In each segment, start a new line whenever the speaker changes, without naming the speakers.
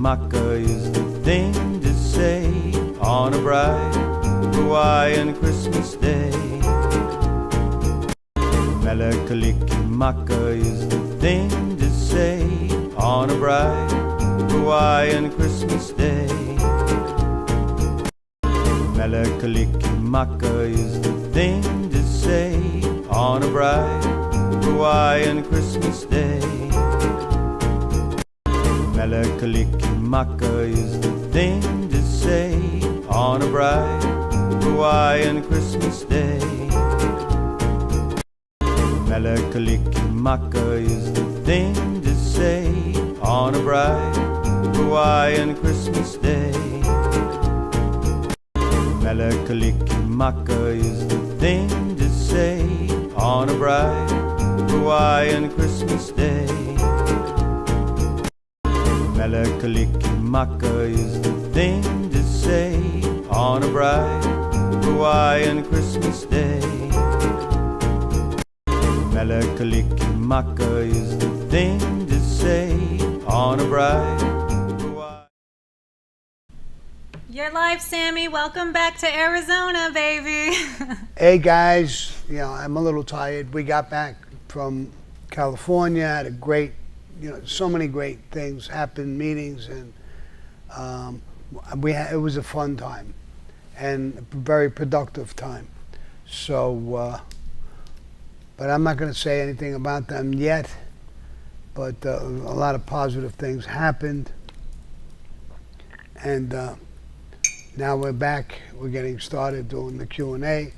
Kalikimaka is the thing to say on a bright Hawaiian Christmas day. Mele Kalikimaka is the thing to say on a bright Hawaiian Christmas day. Mele Kalikimaka is the thing to say on a bright Hawaiian Christmas day. Mele Kalikimaka is the thing to say on a bright Hawaiian Christmas day. Mele Kalikimaka is the thing to say on a bright Hawaiian Christmas day. Mele Kalikimaka is the thing to say on a bright Hawaiian Christmas day. Mele Kalikimaka is the thing to say on a bright Hawaiian Christmas day. Mele Kalikimaka is the thing to say on a bright Hawaiian.
You're live, Sammy. Welcome back to Arizona, baby.
Hey guys, I'm a little tired. We got back from California, had a great, so many great things happened, meetings, and it was a fun time and a very productive time. So, but I'm not going to say anything about them yet, but a lot of positive things happened. And now we're back. We're getting started doing the Q&A,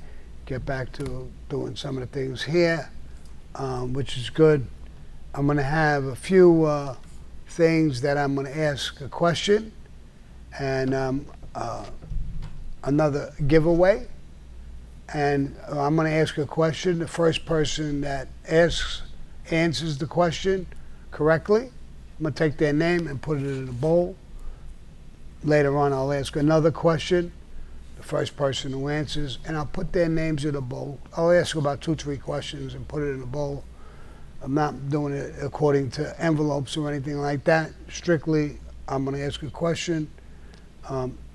get back to doing some of the things here, which is good. I'm going to have a few things that I'm going to ask a question and another giveaway. And I'm going to ask a question. The first person that answers the question correctly, I'm going to take their name and put it in a bowl. Later on, I'll ask another question. The first person who answers, and I'll put their names in a bowl. I'll ask about 2-3 questions and put it in a bowl. I'm not doing it according to envelopes or anything like that. Strictly, I'm going to ask a question.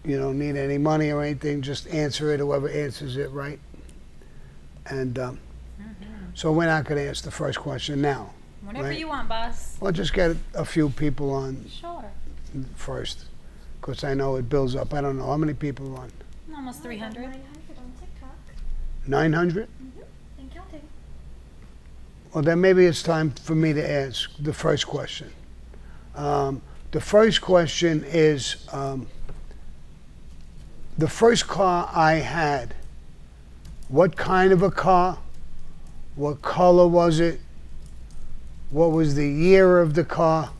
You don't need any money or anything. Just answer it, whoever answers it right. And so we're not going to ask the first question now.
Whenever
right?
you want, boss.
We'll just get a few people on
Sure.
first, because I know it builds up. I don't know. How many people are on?
Almost 300.
900 on TikTok.
900?
And counting.
Well, then maybe it's time for me to ask the first question. The first question is, the first car I had, what kind of a car? What color was it? What was the year of the car?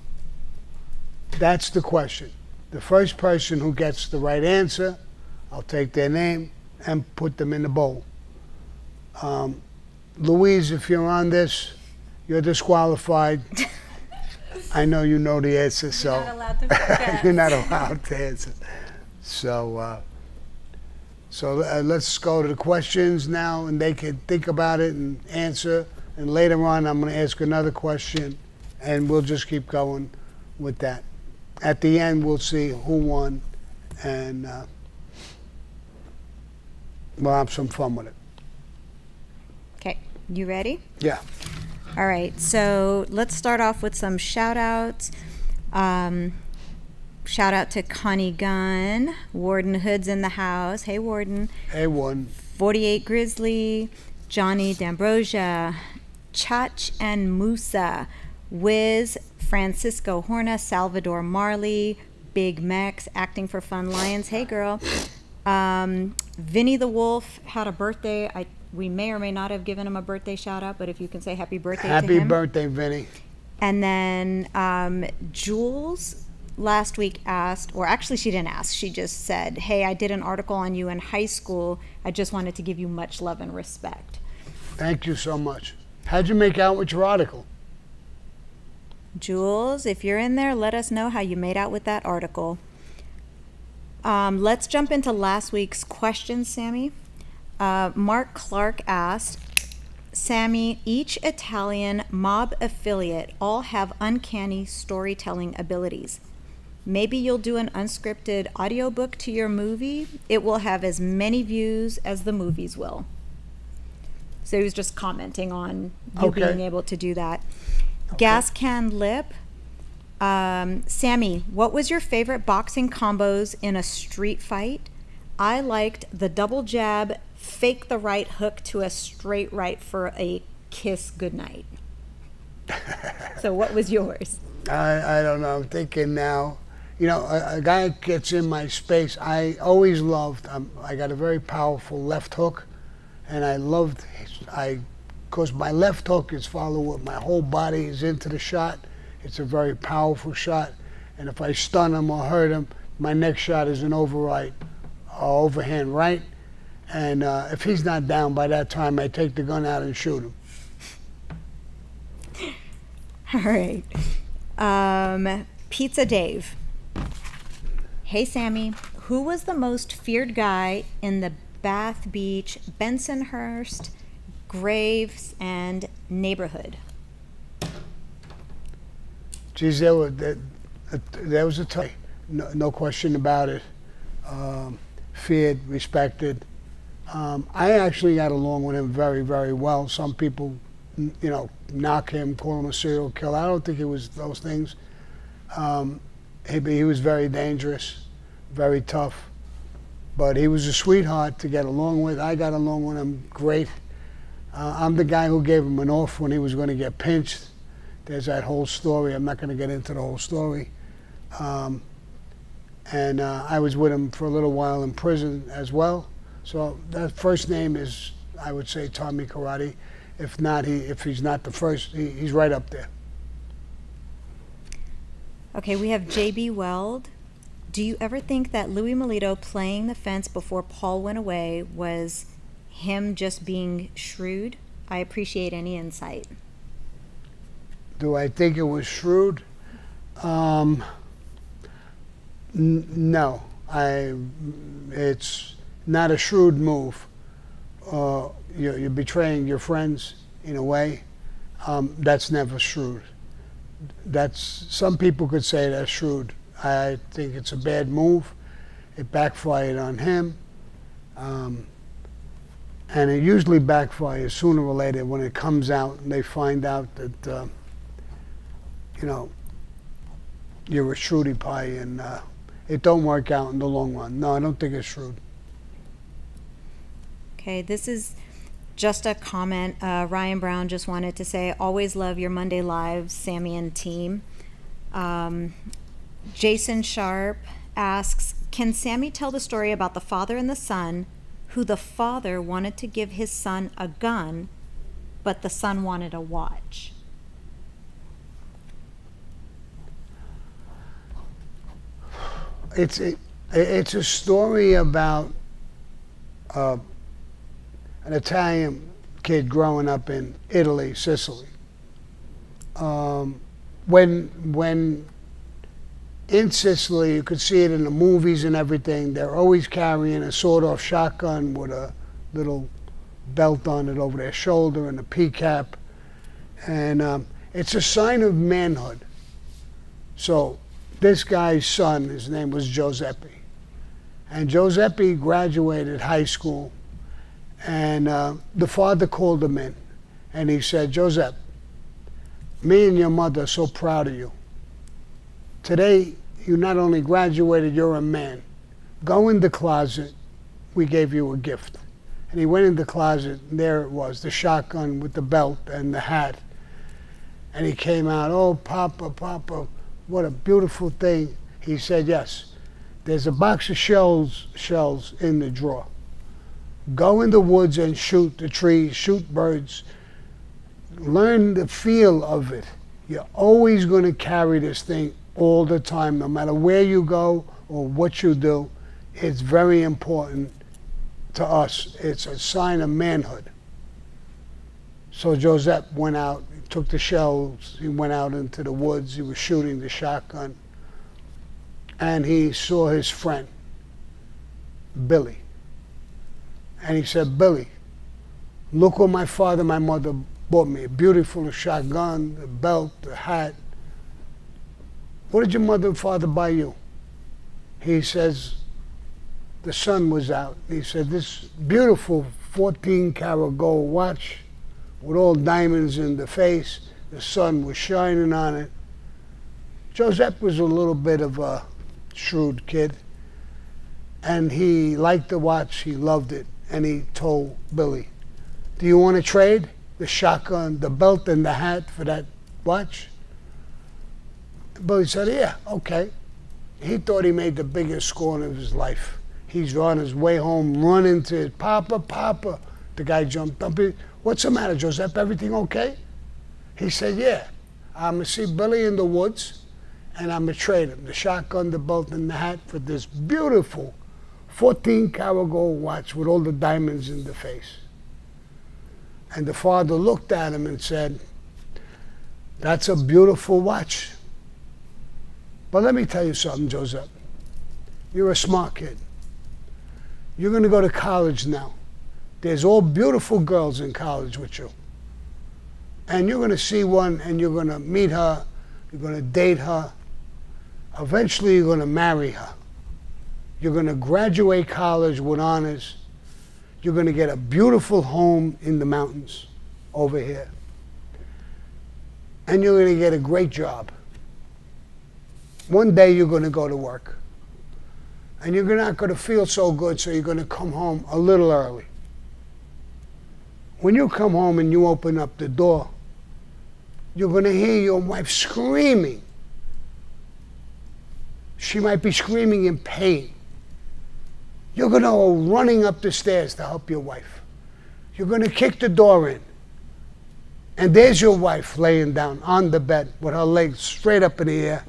That's the question. The first person who gets the right answer, I'll take their name and put them in the bowl. Louise, if you're on this, you're disqualified. I know you know the answer, so
You're not allowed to forget.
you're not allowed to answer. So, let's go to the questions now, and they can think about it and answer. And later on, I'm going to ask another question, and we'll just keep going with that. At the end, we'll see who won, and we'll have some fun with it.
Okay, you ready?
Yeah.
All right, so let's start off with some shout outs. Shout out to Connie Gunn, Warden Hood's in the house. Hey, Warden.
Hey, one.
48 Grizzly, Johnny D'Ambrosia, Chach and Musa, Wiz, Francisco Horna, Salvador Marley, Big Mex, Acting for Fun Lions. Hey, girl. Vinny the Wolf had a birthday. We may or may not have given him a birthday shout out, but if you can say happy birthday to him.
Happy birthday, Vinny.
And then Jules last week asked, or actually she didn't ask, she just said, hey, I did an article on you in high school. I just wanted to give you much love and respect.
Thank you so much. How'd you make out with your article?
Jules, if you're in there, let us know how you made out with that article. Let's jump into last week's questions, Sammy. Mark Clark asked, Sammy, each Italian mob affiliate all have uncanny storytelling abilities. Maybe you'll do an unscripted audiobook to your movie. It will have as many views as the movies will. So he was just commenting on you
Okay.
being able to do that. Gas Can Lip. Sammy, what was your favorite boxing combos in a street fight? I liked the double jab, fake the right hook to a straight right for a kiss goodnight. So what was yours?
I don't know. I'm thinking now. You know, a guy gets in my space. I always loved. I got a very powerful left hook, and I loved. Because my left hook is followed with my whole body is into the shot. It's a very powerful shot, and if I stun him or hurt him, my next shot is an overhand right. And if he's not down by that time, I take the gun out and shoot him.
All right. Pizza Dave. Hey, Sammy. Who was the most feared guy in the Bath Beach, Bensonhurst, Graves, and neighborhood?
Geez, there was a tough, no question about it. Feared, respected. I actually got along with him very, very well. Some people, you know, knock him, call him a serial killer. I don't think it was those things. He was very dangerous, very tough, but he was a sweetheart to get along with. I got along with him great. I'm the guy who gave him an off when he was going to get pinched. There's that whole story. I'm not going to get into the whole story. And I was with him for a little while in prison as well. So that first name is, I would say, Tommy Karate. If not, if he's not the first, he's right up there.
Okay, we have J.B. Weld. Do you ever think that Louis Melito playing the fence before Paul went away was him just being shrewd? I appreciate any insight.
Do I think it was shrewd? No. It's not a shrewd move. You're betraying your friends in a way. That's never shrewd. Some people could say that's shrewd. I think it's a bad move. It backfired on him. And it usually backfires sooner or later when it comes out and they find out that, you know, you're a shrewdy pie and it don't work out in the long run. No, I don't think it's shrewd.
Okay, this is just a comment. Ryan Brown just wanted to say, always love your Monday Lives, Sammy and team. Jason Sharp asks, can Sammy tell the story about the father and the son, who the father wanted to give his son a gun, but the son wanted a watch?
It's a story about an Italian kid growing up in Italy, Sicily. When in Sicily, you could see it in the movies and everything, they're always carrying a sawed-off shotgun with a little belt on it over their shoulder and a pea cap. And it's a sign of manhood. So this guy's son, his name was Giuseppe. And Giuseppe graduated high school, and the father called him in, and he said, Giuseppe, me and your mother are so proud of you. Today, you not only graduated, you're a man. Go in the closet, we gave you a gift. And he went in the closet, and there it was, the shotgun with the belt and the hat. And he came out, oh, Papa, Papa, what a beautiful thing. He said, yes, there's a box of shells in the drawer. Go in the woods and shoot the trees, shoot birds. Learn the feel of it. You're always going to carry this thing all the time, no matter where you go or what you do. It's very important to us. It's a sign of manhood. So Joseph went out, took the shells, he went out into the woods, he was shooting the shotgun, and he saw his friend, Billy. And he said, Billy, look what my father and my mother bought me, a beautiful shotgun, the belt, the hat. what did your mother and father buy you? He says, the sun was out. He said, this beautiful 14-karat gold watch with all diamonds in the face. The sun was shining on it. Joseph was a little bit of a shrewd kid. And he liked the watch. He loved it. And he told Billy, do you want to trade the shotgun, the belt, and the hat for that watch? Billy said, yeah, okay. He thought he made the biggest score of his life. He's on his way home, running to his, Papa, Papa. The guy jumped up. What's the matter, Joseph? Everything okay? He said, yeah. I'm going to see Billy in the woods, and I'm going to trade him the shotgun, the belt, and the hat for this beautiful 14-karat gold watch with all the diamonds in the face. And the father looked at him and said, that's a beautiful watch. But let me tell you something, Joseph. You're a smart kid. You're going to go to college now. There's all beautiful girls in college with you. And you're going to see one and you're going to meet her. You're going to date her. Eventually you're going to marry her. You're going to graduate college with honors. You're going to get a beautiful home in the mountains over here. And you're going to get a great job. One day you're going to go to work. And you're not going to feel so good, so you're going to come home a little early. When you come home and you open up the door, you're going to hear your wife screaming. She might be screaming in pain. You're going to go running up the stairs to help your wife. You're going to kick the door in. And there's your wife laying down on the bed with her legs straight up in the air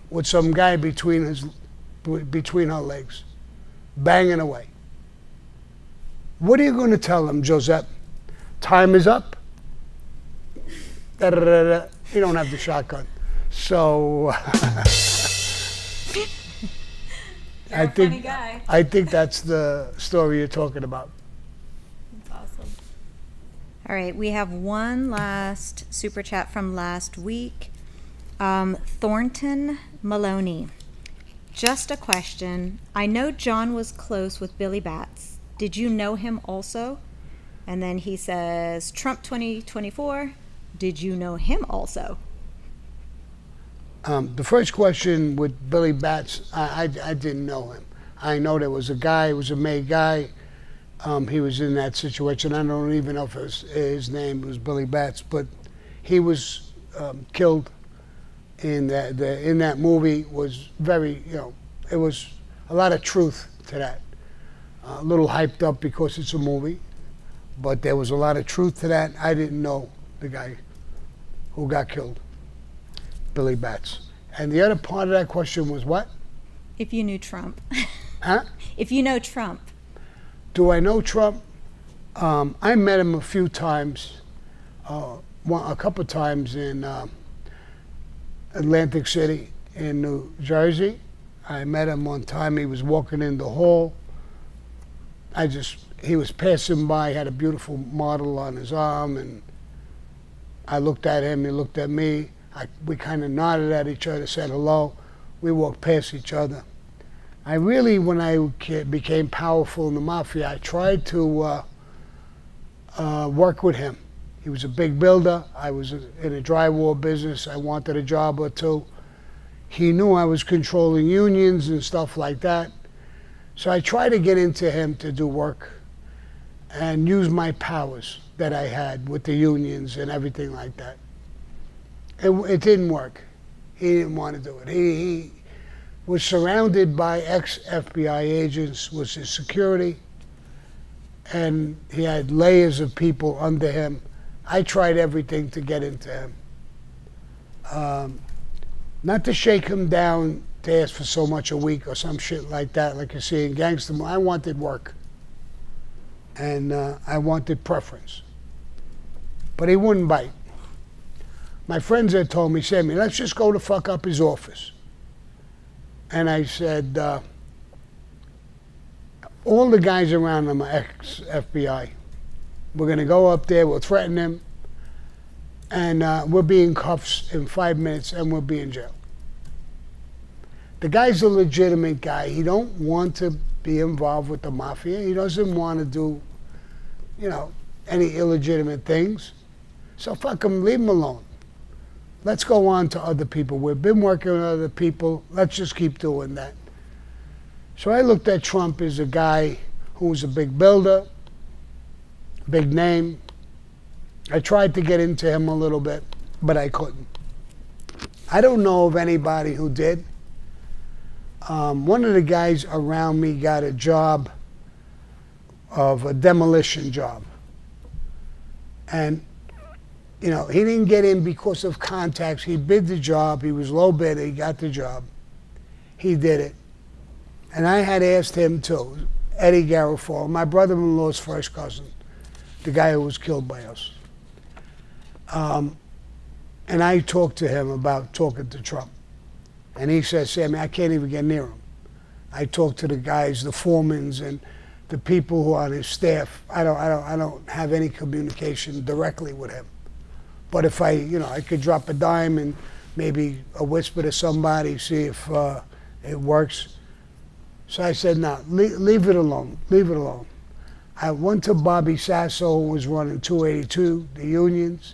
with some guy between her legs, banging away. What are you going to tell him, Joseph? Time is up? Da-da-da-da. You don't have the shotgun. So
You're a funny guy.
I think that's the story you're talking about.
That's awesome.
All right, we have one last super chat from last week. Thornton Maloney. Just a question. I know John was close with Billy Batts. Did you know him also? And then he says, Trump 2024, did you know him also?
The first question with Billy Batts, I didn't know him. I know there was a guy, he was a May guy. He was in that situation. I don't even know if his name was Billy Batts, but he was killed in that movie. Was very, it was a lot of truth to that. A little hyped up because it's a movie, but there was a lot of truth to that. I didn't know the guy who got killed, Billy Batts. And the other part of that question was what?
If you knew Trump.
Huh?
If you know Trump.
Do I know Trump? I met him a few times, a couple times in Atlantic City in New Jersey. I met him one time. He was walking in the hall. He was passing by, had a beautiful model on his arm, and I looked at him, he looked at me. We kind of nodded at each other, said hello. We walked past each other. I really, when I became powerful in the mafia, I tried to work with him. He was a big builder. I was in a drywall business. I wanted a job or two. He knew I was controlling unions and stuff like that. So I tried to get into him to do work and use my powers that I had with the unions and everything like that. It didn't work. He didn't want to do it. He was surrounded by ex-FBI agents, was his security, and he had layers of people under him. I tried everything to get into him. Not to shake him down to ask for so much a week or some shit like that, like you see in gangster. I wanted work. And I wanted preference. But he wouldn't bite. My friends had told me, Sammy, let's just go to fuck up his office. And I said, all the guys around him are ex-FBI. We're going to go up there, we'll threaten him, and we'll be in cuffs in 5 minutes and we'll be in jail. The guy's a legitimate guy. He don't want to be involved with the mafia. He doesn't want to do, any illegitimate things. So fuck him, leave him alone. Let's go on to other people. We've been working with other people. Let's just keep doing that. So I looked at Trump as a guy who was a big builder, big name. I tried to get into him a little bit, but I couldn't. I don't know of anybody who did. One of the guys around me got a job of a demolition job. And, he didn't get in because of contacts. He bid the job. He was low bidder. He got the job. He did it. And I had asked him too, Eddie Garofalo, my brother-in-law's first cousin, the guy who was killed by us. And I talked to him about talking to Trump. And he said, Sammy, I can't even get near him. I talked to the guys, the foremans and the people who are on his staff. I don't have any communication directly with him. But if I could drop a dime and maybe a whisper to somebody, see if it works. So I said, no, leave it alone. Leave it alone. I went to Bobby Sasso, who was running 282, the unions.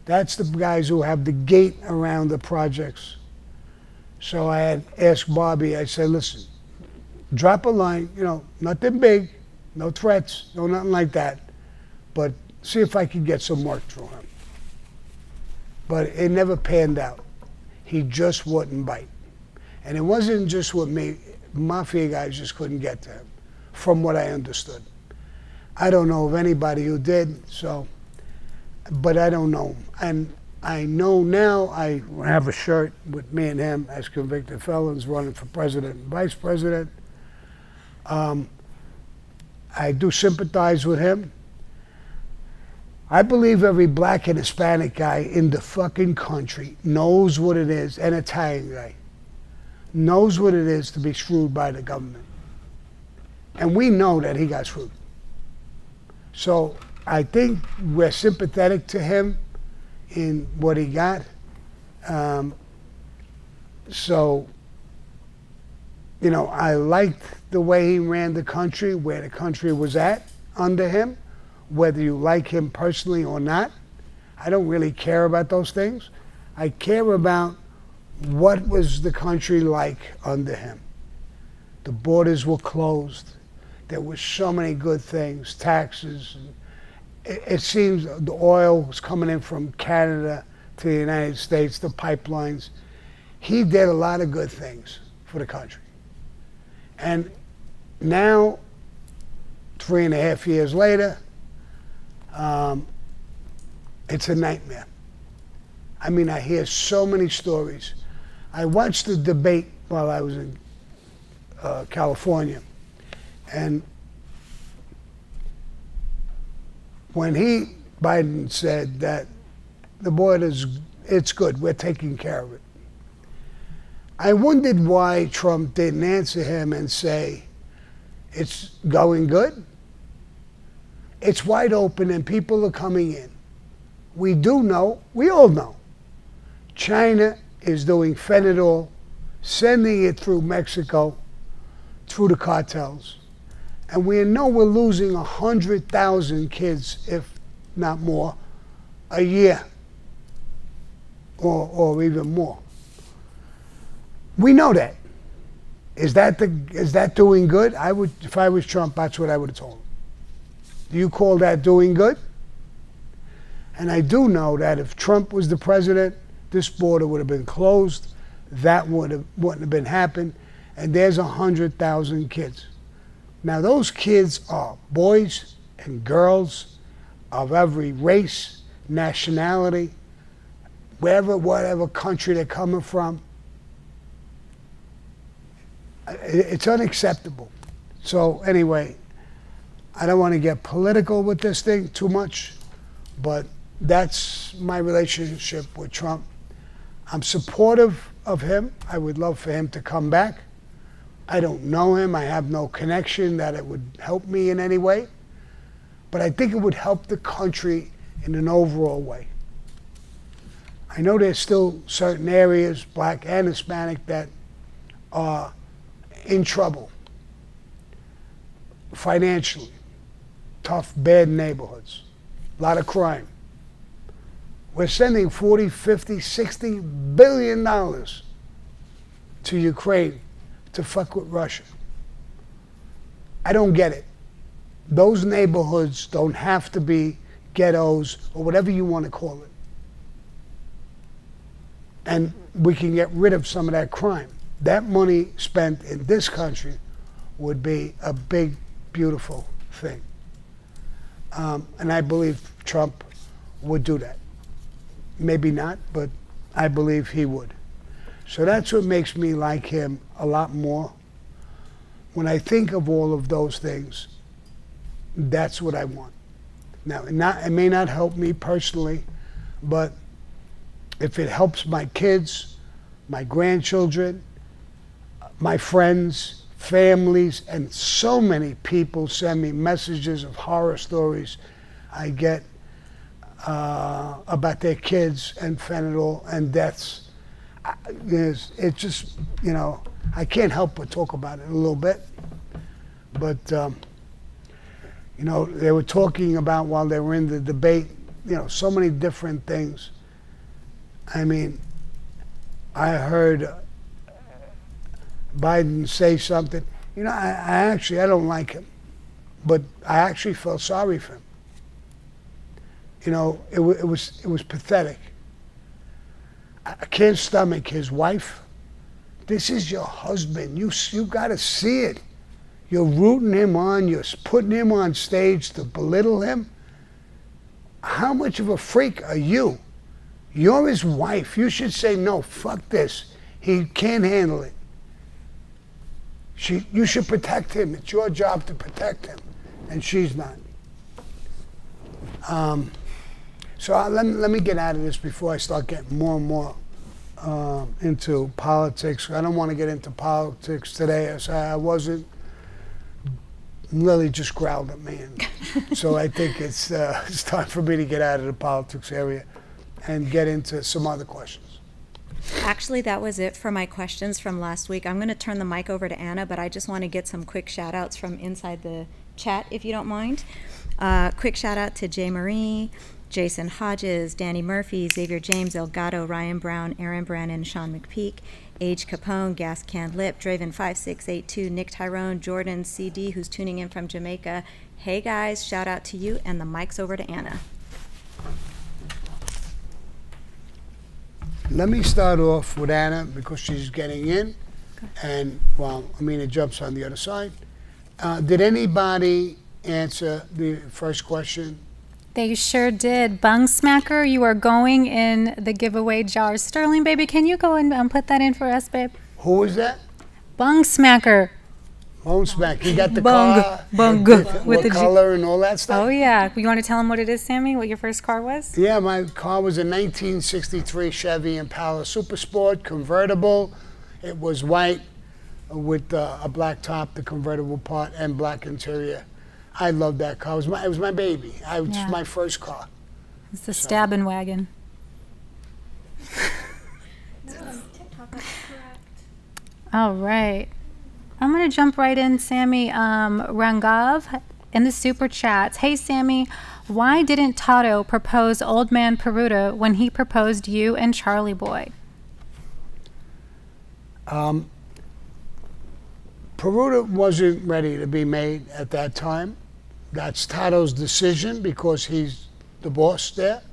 That's the guys who have the gate around the projects. So I had asked Bobby, I said, listen, drop a line, nothing big, no threats, no nothing like that, but see if I could get some work through him. But it never panned out. He just wouldn't bite. And it wasn't just with me. Mafia guys just couldn't get to him, from what I understood. I don't know of anybody who did, but I don't know. And I know now I have a shirt with me and him as convicted felons running for president and vice president. I do sympathize with him. I believe every black and Hispanic guy in the fucking country knows what it is, and Italian guy, knows what it is to be screwed by the government. And we know that he got screwed. So I think we're sympathetic to him in what he got. I liked the way he ran the country, where the country was at under him, whether you like him personally or not. I don't really care about those things. I care about what was the country like under him. The borders were closed. There were so many good things, taxes. It seems the oil was coming in from Canada to the United States, the pipelines. He did a lot of good things for the country. And now, 3.5 years later, it's a nightmare. I mean, I hear so many stories. I watched the debate while I was in California. And when Biden said that the border's, it's good, we're taking care of it, I wondered why Trump didn't answer him and say, it's going good. It's wide open and people are coming in. We do know, we all know, China is doing fentanyl, sending it through Mexico, through the cartels. And we know we're losing 100,000 kids, if not more, a year, or even more. We know that. Is that doing good? If I was Trump, that's what I would have told him. Do you call that doing good? And I do know that if Trump was the president, this border would have been closed. That wouldn't have been happened. And there's 100,000 kids. Now those kids are boys and girls of every race, nationality, whatever country they're coming from. It's unacceptable. So anyway, I don't want to get political with this thing too much, but that's my relationship with Trump. I'm supportive of him. I would love for him to come back. I don't know him. I have no connection that it would help me in any way. But I think it would help the country in an overall way. I know there's still certain areas, black and Hispanic, that are in trouble financially, tough, bad neighborhoods, a lot of crime. We're sending 40, 50, 60 billion dollars to Ukraine to fuck with Russia. I don't get it. Those neighborhoods don't have to be ghettos or whatever you want to call it. And we can get rid of some of that crime. That money spent in this country would be a big, beautiful thing. And I believe Trump would do that. Maybe not, but I believe he would. So that's what makes me like him a lot more. When I think of all of those things, that's what I want. Now, it may not help me personally, but if it helps my kids, my grandchildren, my friends, families, and so many people send me messages of horror stories I get about their kids and fentanyl and deaths. It's just, I can't help but talk about it a little bit. But, they were talking about while they were in the debate, so many different things. I mean, I heard Biden say something. I don't like him, but I actually felt sorry for him. It was pathetic. I can't stomach his wife. This is your husband. You got to see it. You're rooting him on. You're putting him on stage to belittle him. How much of a freak are you? You're his wife. You should say, no, fuck this. He can't handle it. You should protect him. It's your job to protect him. And she's not. So let me get out of this before I start getting more and more into politics. I don't want to get into politics today. I wasn't. Lily just growled at me. And so I think it's time for me to get out of the politics area and get into some other questions.
Actually, that was it for my questions from last week. I'm going to turn the mic over to Anna, but I just want to get some quick shout outs from inside the chat, if you don't mind. Quick shout out to Jay Marie, Jason Hodges, Danny Murphy, Xavier James, Elgato, Ryan Brown, Aaron Brannon, Sean McPeak, Age Capone, Gas Can Lip, Draven5682, Nick Tyrone, Jordan CD, who's tuning in from Jamaica. Hey guys, shout out to you, and the mic's over to Anna.
Let me start off with Anna because she's getting in, and it jumps on the other side. Did anybody answer the first question?
They sure did. Bung Smacker, you are going in the giveaway jar. Sterling, baby, can you go and put that in for us, babe?
Who was that?
Bung Smacker.
Bone Smack. He got the
Bung,
car
bung,
with
with the
color and all that stuff?
Oh, yeah. You want to tell them what it is, Sammy? What your first car was?
Yeah, my car was a 1963 Chevy Impala Super Sport convertible. It was white with a black top, the convertible part, and black interior. I loved that car. It was my baby. It was my first car.
It's the stabbing wagon.
No, on TikTok, that's correct.
All right. I'm going to jump right in, Sammy. Rangav in the super chats. Hey, Sammy, why didn't Tato propose Old Man Peruta when he proposed you and Charlie Boy?
Peruta wasn't ready to be made at that time. That's Tato's decision because he's the boss there.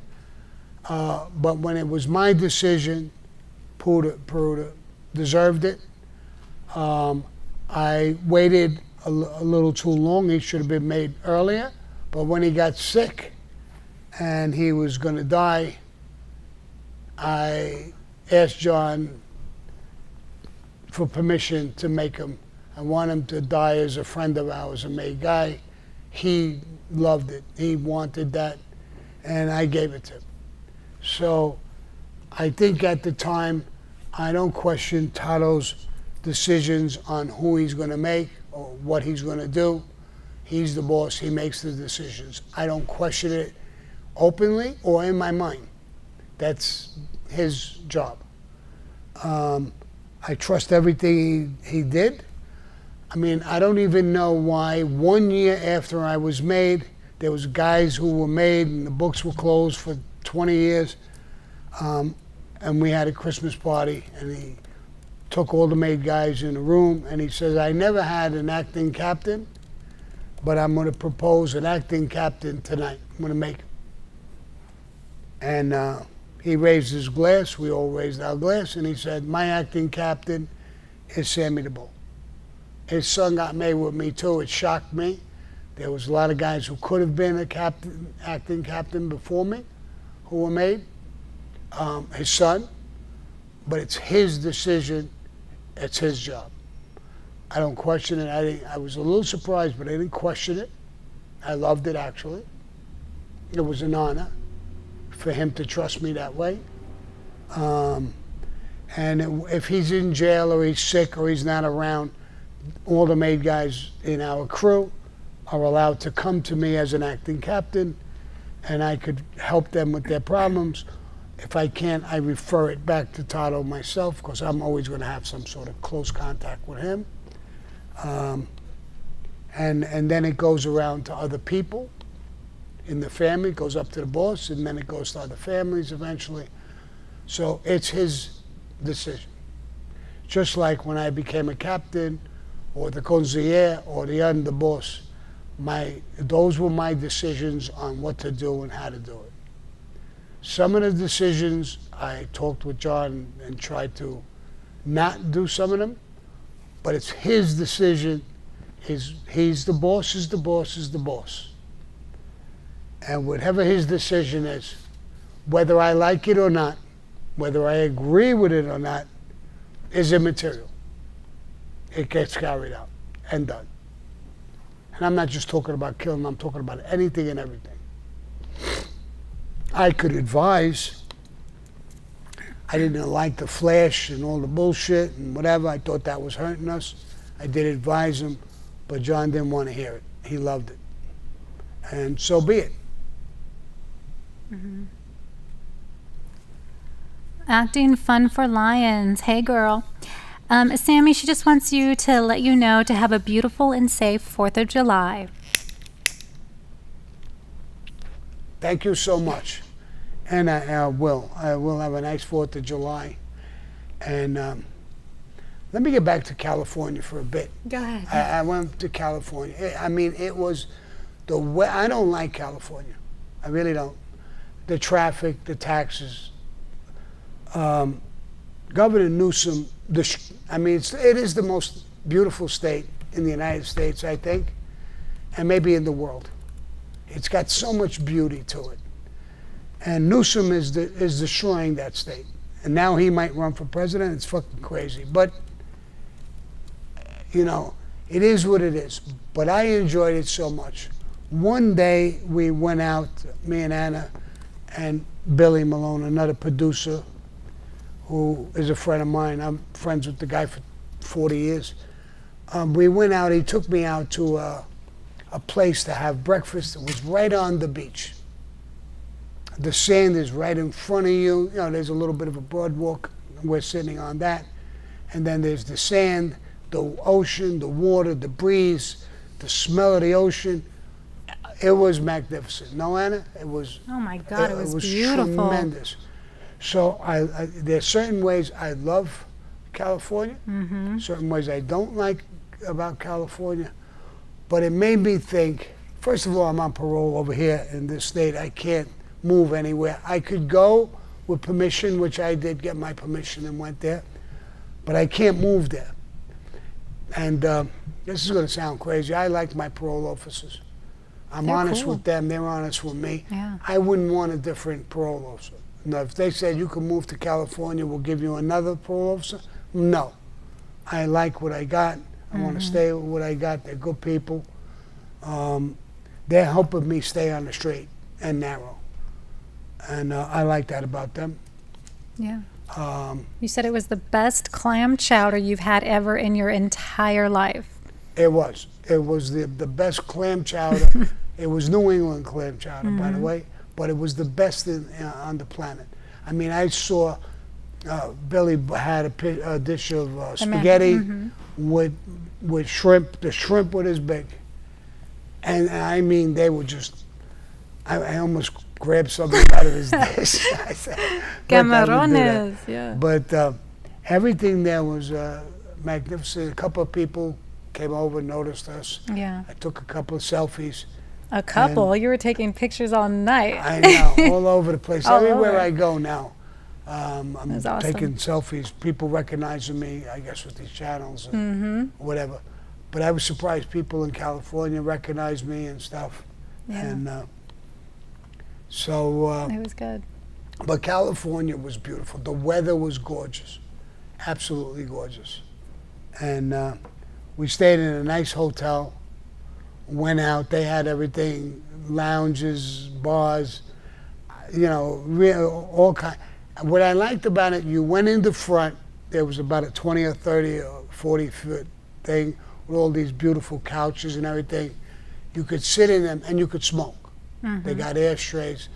But when it was my decision, Peruta deserved it. I waited a little too long. He should have been made earlier. But when he got sick and he was going to die, I asked John for permission to make him. I want him to die as a friend of ours, a May guy. He loved it. He wanted that, and I gave it to him. So I think at the time, I don't question Tato's decisions on who he's going to make or what he's going to do. He's the boss. He makes the decisions. I don't question it openly or in my mind. That's his job. I trust everything he did. I mean, I don't even know why 1 year after I was made, there was guys who were made and the books were closed for 20 years. And we had a Christmas party, and he took all the made guys in the room, and he says, I never had an acting captain, but I'm going to propose an acting captain tonight. I'm going to make him. And he raised his glass. We all raised our glass, and he said, my acting captain is Sammy the Bull. His son got made with me, too. It shocked me. There was a lot of guys who could have been a captain, acting captain before me who were made. His son, but it's his decision. It's his job. I don't question it. I was a little surprised, but I didn't question it. I loved it, actually. It was an honor for him to trust me that way. If he's in jail or he's sick or he's not around, all the made guys in our crew are allowed to come to me as an acting captain, and I could help them with their problems. If I can't, I refer it back to Toto myself, because I'm always going to have some sort of close contact with him. And then it goes around to other people in the family, goes up to the boss, and then it goes to other families eventually. So it's his decision. Just like when I became a captain, or the conseiller, or the underboss, those were my decisions on what to do and how to do it. Some of the decisions, I talked with John and tried to not do some of them, but it's his decision. He's the boss, is the boss, is the boss. And whatever his decision is, whether I like it or not, whether I agree with it or not, is immaterial. It gets carried out and done. And I'm not just talking about killing, I'm talking about anything and everything. I could advise. I didn't like the flash and all the bullshit and whatever. I thought that was hurting us. I did advise him, but John didn't want to hear it. He loved it. And so be it.
Mm-hmm. Acting Fun for Lions. Hey, girl. Sammy, she just wants you to let you know to have a beautiful and safe 4th of July.
Thank you so much. And I will. I will have a nice 4th of July. And let me get back to California for a bit.
Go ahead.
I went to California. I mean, it was the way. I don't like California. I really don't. The traffic, the taxes. Governor Newsom, it is the most beautiful state in the United States, I think, and maybe in the world. It's got so much beauty to it. And Newsom is destroying that state. And now he might run for president. It's fucking crazy. But, you know, it is what it is. But I enjoyed it so much. One day we went out, me and Anna and Billy Malone, another producer who is a friend of mine. I'm friends with the guy for 40 years. We went out, he took me out to a place to have breakfast. It was right on the beach. The sand is right in front of you. You know, there's a little bit of a boardwalk. We're sitting on that. And then there's the sand, the ocean, the water, the breeze, the smell of the ocean. It was magnificent. No, Anna? It was.
Oh my God, it was beautiful.
Tremendous. So there's certain ways I love California, certain ways I don't like about California. But it made me think, first of all, I'm on parole over here in this state. I can't move anywhere. I could go with permission, which I did get my permission and went there, but I can't move there. And this is going to sound crazy. I like my parole officers. They're honest with them. They're honest with me.
Yeah.
I wouldn't want a different parole officer. No, if they said you can move to California, we'll give you another parole officer. No. I like what I got. I want to stay with what I got. They're good people. They're helping me stay on the straight and narrow. And I like that about them.
Yeah. You said it was the best clam chowder you've had ever in your entire life.
It was. It was the best clam chowder. It was New England clam chowder, by the way, but it was the best on the planet. I mean, I saw Billy had a dish of
The man-
spaghetti with shrimp. The shrimp was as big, and I mean they were just. I almost grabbed something out of his dish. I said, "Look, I would do that."
Camarones, yeah.
But everything there was magnificent. A couple of people came over, noticed us.
Yeah.
I took a couple of selfies.
A couple. You were taking pictures all night.
I know, all over the place.
All
Everywhere
over.
I go now, I'm
That's awesome.
taking selfies. People recognizing me, I guess, with these channels and whatever. But I was surprised people in California recognized me and stuff.
Yeah.
And so,
It was good.
but California was beautiful. The weather was gorgeous, absolutely gorgeous. And we stayed in a nice hotel. Went out. They had everything: lounges, bars. You know, all kind. What I liked about it, you went in the front. There was about a 20 or 30 or 40-foot thing with all these beautiful couches and everything. You could sit in them and you could smoke. They got ashtrays.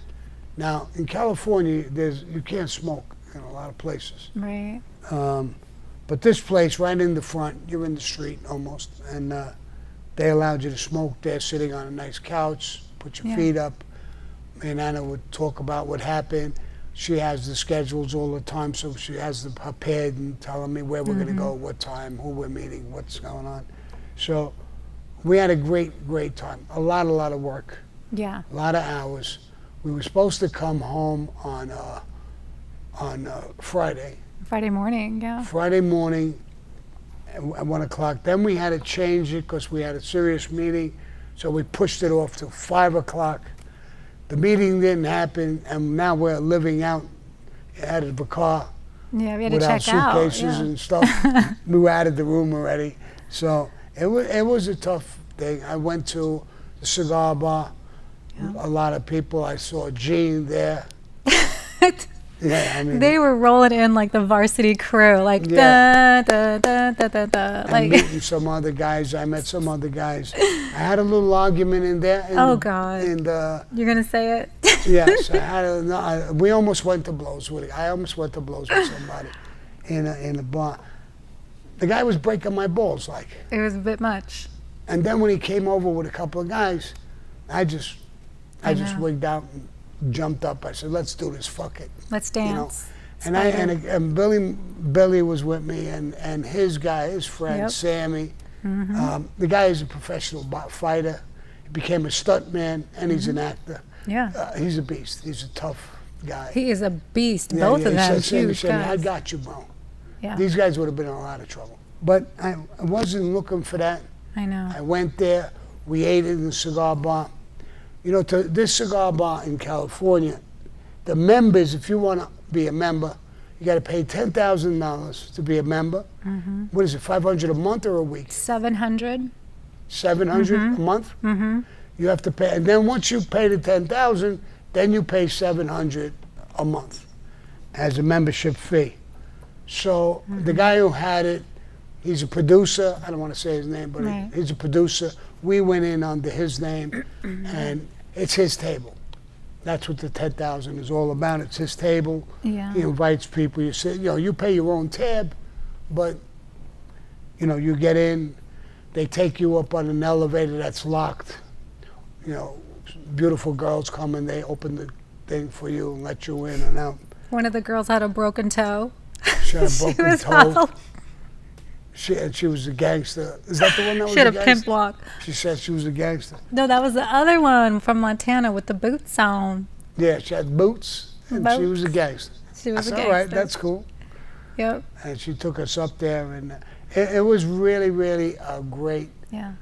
Now in California, you can't smoke in a lot of places.
Right.
But this place, right in the front, you're in the street almost, and they allowed you to smoke there, sitting on a nice couch, put your
Yeah.
feet up. Me and Anna would talk about what happened. She has the schedules all the time, so she has her pad and telling me where we're going to go, what time, who we're meeting, what's going on. So we had a great time. A lot of work,
Yeah.
a lot of hours. We were supposed to come home on Friday.
Friday morning, yeah.
Friday morning at 1 o'clock. Then we had to change it because we had a serious meeting, so we pushed it off to 5 o'clock. The meeting didn't happen, and now we're living out out of the car
Yeah, we had to
with our
check out.
suitcases
Yeah.
and stuff. We were out of the room already, so it was a tough thing. I went to the cigar bar. A lot of people. I saw Gene there. Yeah, I mean,
They were rolling in like the varsity crew, like
Yeah.
da da da da da da.
and
Like,
meeting some other guys. I met some other guys. I had a little argument in there.
Oh, God.
And
you're gonna say it?
yes, I had we almost went to blows with it. I almost went to blows with somebody in a bar. The guy was breaking my balls, like.
It was a bit much.
And then when he came over with a couple of guys, I just
know.
wigged out and jumped up. I said, "Let's do this. Fuck it."
Let's dance.
And and Billy was with me, and his guy, his friend
Yep.
Sammy. The guy is a professional fighter. He became a stuntman, and he's an actor.
Yeah.
He's a beast. He's a tough guy.
He is a beast.
Yeah,
Both
yeah,
of
he
them,
said, "Sammy,
huge
Sammy, I
guys.
got you, bro."
Yeah.
These guys would have been in a lot of trouble. But I wasn't looking for that.
I know.
I went there. We ate in the cigar bar. You know, to this cigar bar in California, the members, if you want to be a member, you got to pay $10,000 to be a member. What is it, $500 a month or a week?
700.
$700 a month. You have to pay, and then once you pay the $10,000, then you pay $700 a month as a membership fee. So the guy who had it, he's a producer. I don't want to say his name, but
Right.
he's a producer. We went in under his name, and it's his table. That's what the 10,000 is all about. It's his table.
Yeah.
He invites people. You sit, you pay your own tab, but you get in. They take you up on an elevator that's locked. Beautiful girls come and they open the thing for you and let you in and out.
One of the girls had a broken toe.
She had a
She
broken
was
toe.
all-
She was a gangster. Is that the one that was
She had
a
a
gangster?
pimp walk.
She said she was a gangster.
No, that was the other one from Montana with the boots on.
Yeah, she had boots and she was a gangster.
She was
I
a
said, all right,
gangster.
that's cool.
Yep.
And she took us up there, and it was really, really a great
Yeah.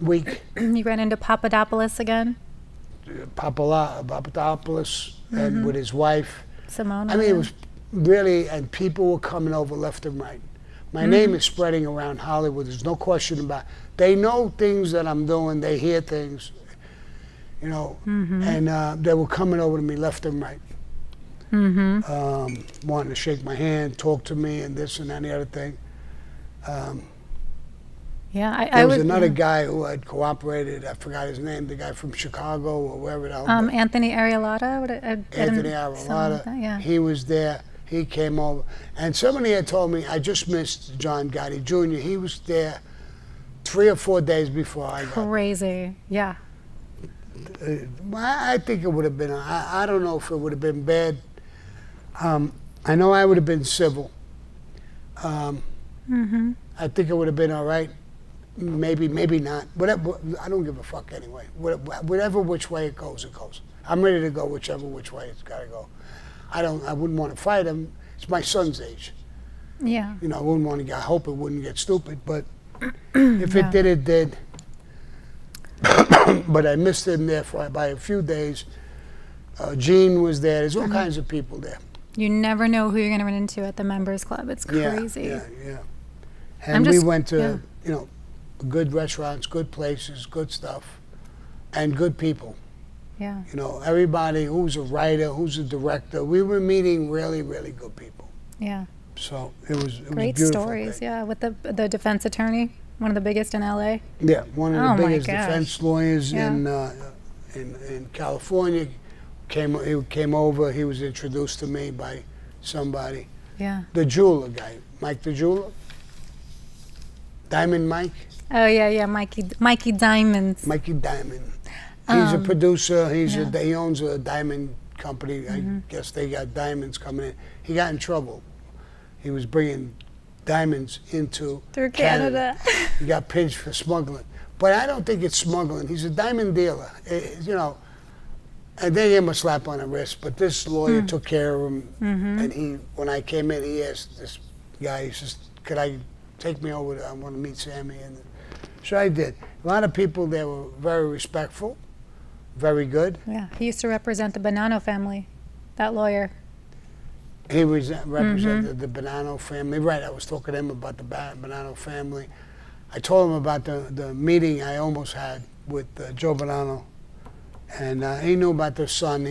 week.
You ran into Papadopoulos again?
Papadopoulos and with his wife.
Simone?
I mean, it was really, and people were coming over left and right. My name is spreading around Hollywood. There's no question about it. They know things that I'm doing. They hear things, and they were coming over to me left and right. Wanting to shake my hand, talk to me, and this and that and the other thing.
Yeah, I
There was
would.
another
yeah.
guy who had cooperated. I forgot his name. The guy from Chicago or wherever the hell.
Anthony Arialotta?
Anthony
something like that,
Arulata.
yeah.
He was there. He came over. And somebody had told me, I just missed John Gotti Jr. He was there 3 or 4 days before I got there.
Crazy. Yeah.
I think it would have been, I don't know if it would have been bad. I know I would have been civil. I think it would have been all right. Maybe not. Whatever, I don't give a fuck anyway. Whatever which way it goes, it goes. I'm ready to go whichever which way it's got to go. I wouldn't want to fight him. It's my son's age.
Yeah.
You know, I wouldn't want to I hope it wouldn't get stupid, but if it did, it did. But I missed him there by a few days. Gene was there. There's all kinds of people there.
You never know who you're going to run into at the members club. It's crazy.
Yeah. And we went to, you know, good restaurants, good places, good stuff, and good people.
Yeah.
You know, everybody who's a writer, who's a director. We were meeting really, really good people.
Yeah.
So it was
Great
beautiful
stories.
thing.
Yeah. With the defense attorney, one of the biggest in LA.
Yeah, one of
Oh
the
my
biggest
gosh.
defense lawyers
Yeah.
in California. He came over. He was introduced to me by somebody.
Yeah.
The jeweler guy, Mike the jeweler. Diamond Mike.
Oh yeah. Mikey Diamonds.
Mikey Diamond. He's a producer.
yeah.
He owns a diamond company. I guess they got diamonds coming in. He got in trouble. He was bringing diamonds into
Through Canada.
He got pinched for smuggling. But I don't think it's smuggling. He's a diamond dealer. You know, and they gave him a slap on the wrist. But this lawyer took care of him. And when I came in, he asked this guy, he says, could I take me over? I want to meet Sammy. And so I did. A lot of people there were very respectful, very good.
Yeah. He used to represent the Bonanno family. That lawyer.
He represented the Bonanno family. Right, I was talking to him about the Bonanno family. I told him about the meeting I almost had with Joe Bonanno. And he knew about their son.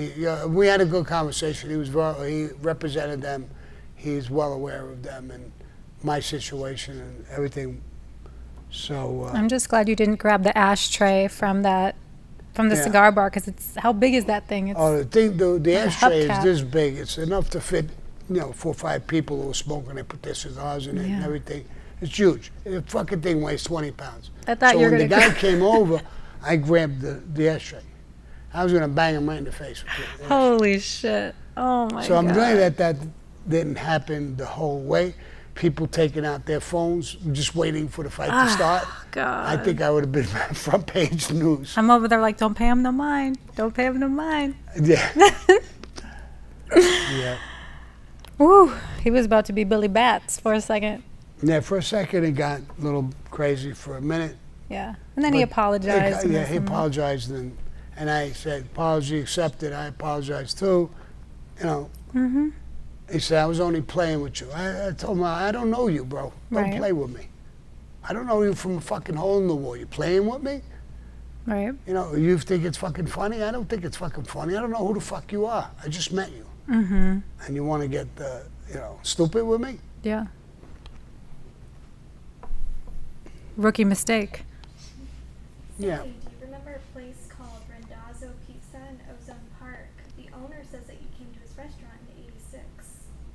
We had a good conversation. He represented them. He's well aware of them and my situation and everything. So
I'm just glad you didn't grab the ashtray from the
Yeah.
cigar bar, because how big is that thing? It's
the ashtray is
hubcap.
this big. It's enough to fit, 4 or 5 people who are smoking. They put their cigars in it and
Yeah.
everything. It's huge. The fucking thing weighs 20 pounds.
I thought
so
you were
when the
gonna
guy came over, I grabbed the ashtray. I was gonna bang him right in the face with it.
Holy shit. Oh my
So
god.
I'm glad that didn't happen the whole way. People taking out their phones, just waiting for the fight to start.
God.
I think I would have been front page news.
I'm over there like, don't pay him no mind. Don't pay him no mind.
Yeah. Yeah.
Woo. He was about to be Billy Bats for a second.
Yeah, for a second it got a little crazy for a minute.
Yeah. And then he
But
apologized.
Yeah, he apologized, and I said, apology accepted. I apologize too. You know.
Mm-hmm.
He said, I was only playing with you. I told him, I don't know you, bro. Don't
Right.
play with me. I don't know you from a fucking hole in the wall. You playing with me?
Right.
You know, you think it's fucking funny? I don't think it's fucking funny. I don't know who the fuck you are. I just met you.
Mm-hmm.
And you want to get, stupid with me?
Yeah. Rookie mistake.
Yeah.
Sammy, do you remember a place called Rendazzo Pizza in Ozone Park? The owner says that you came to his restaurant in '86.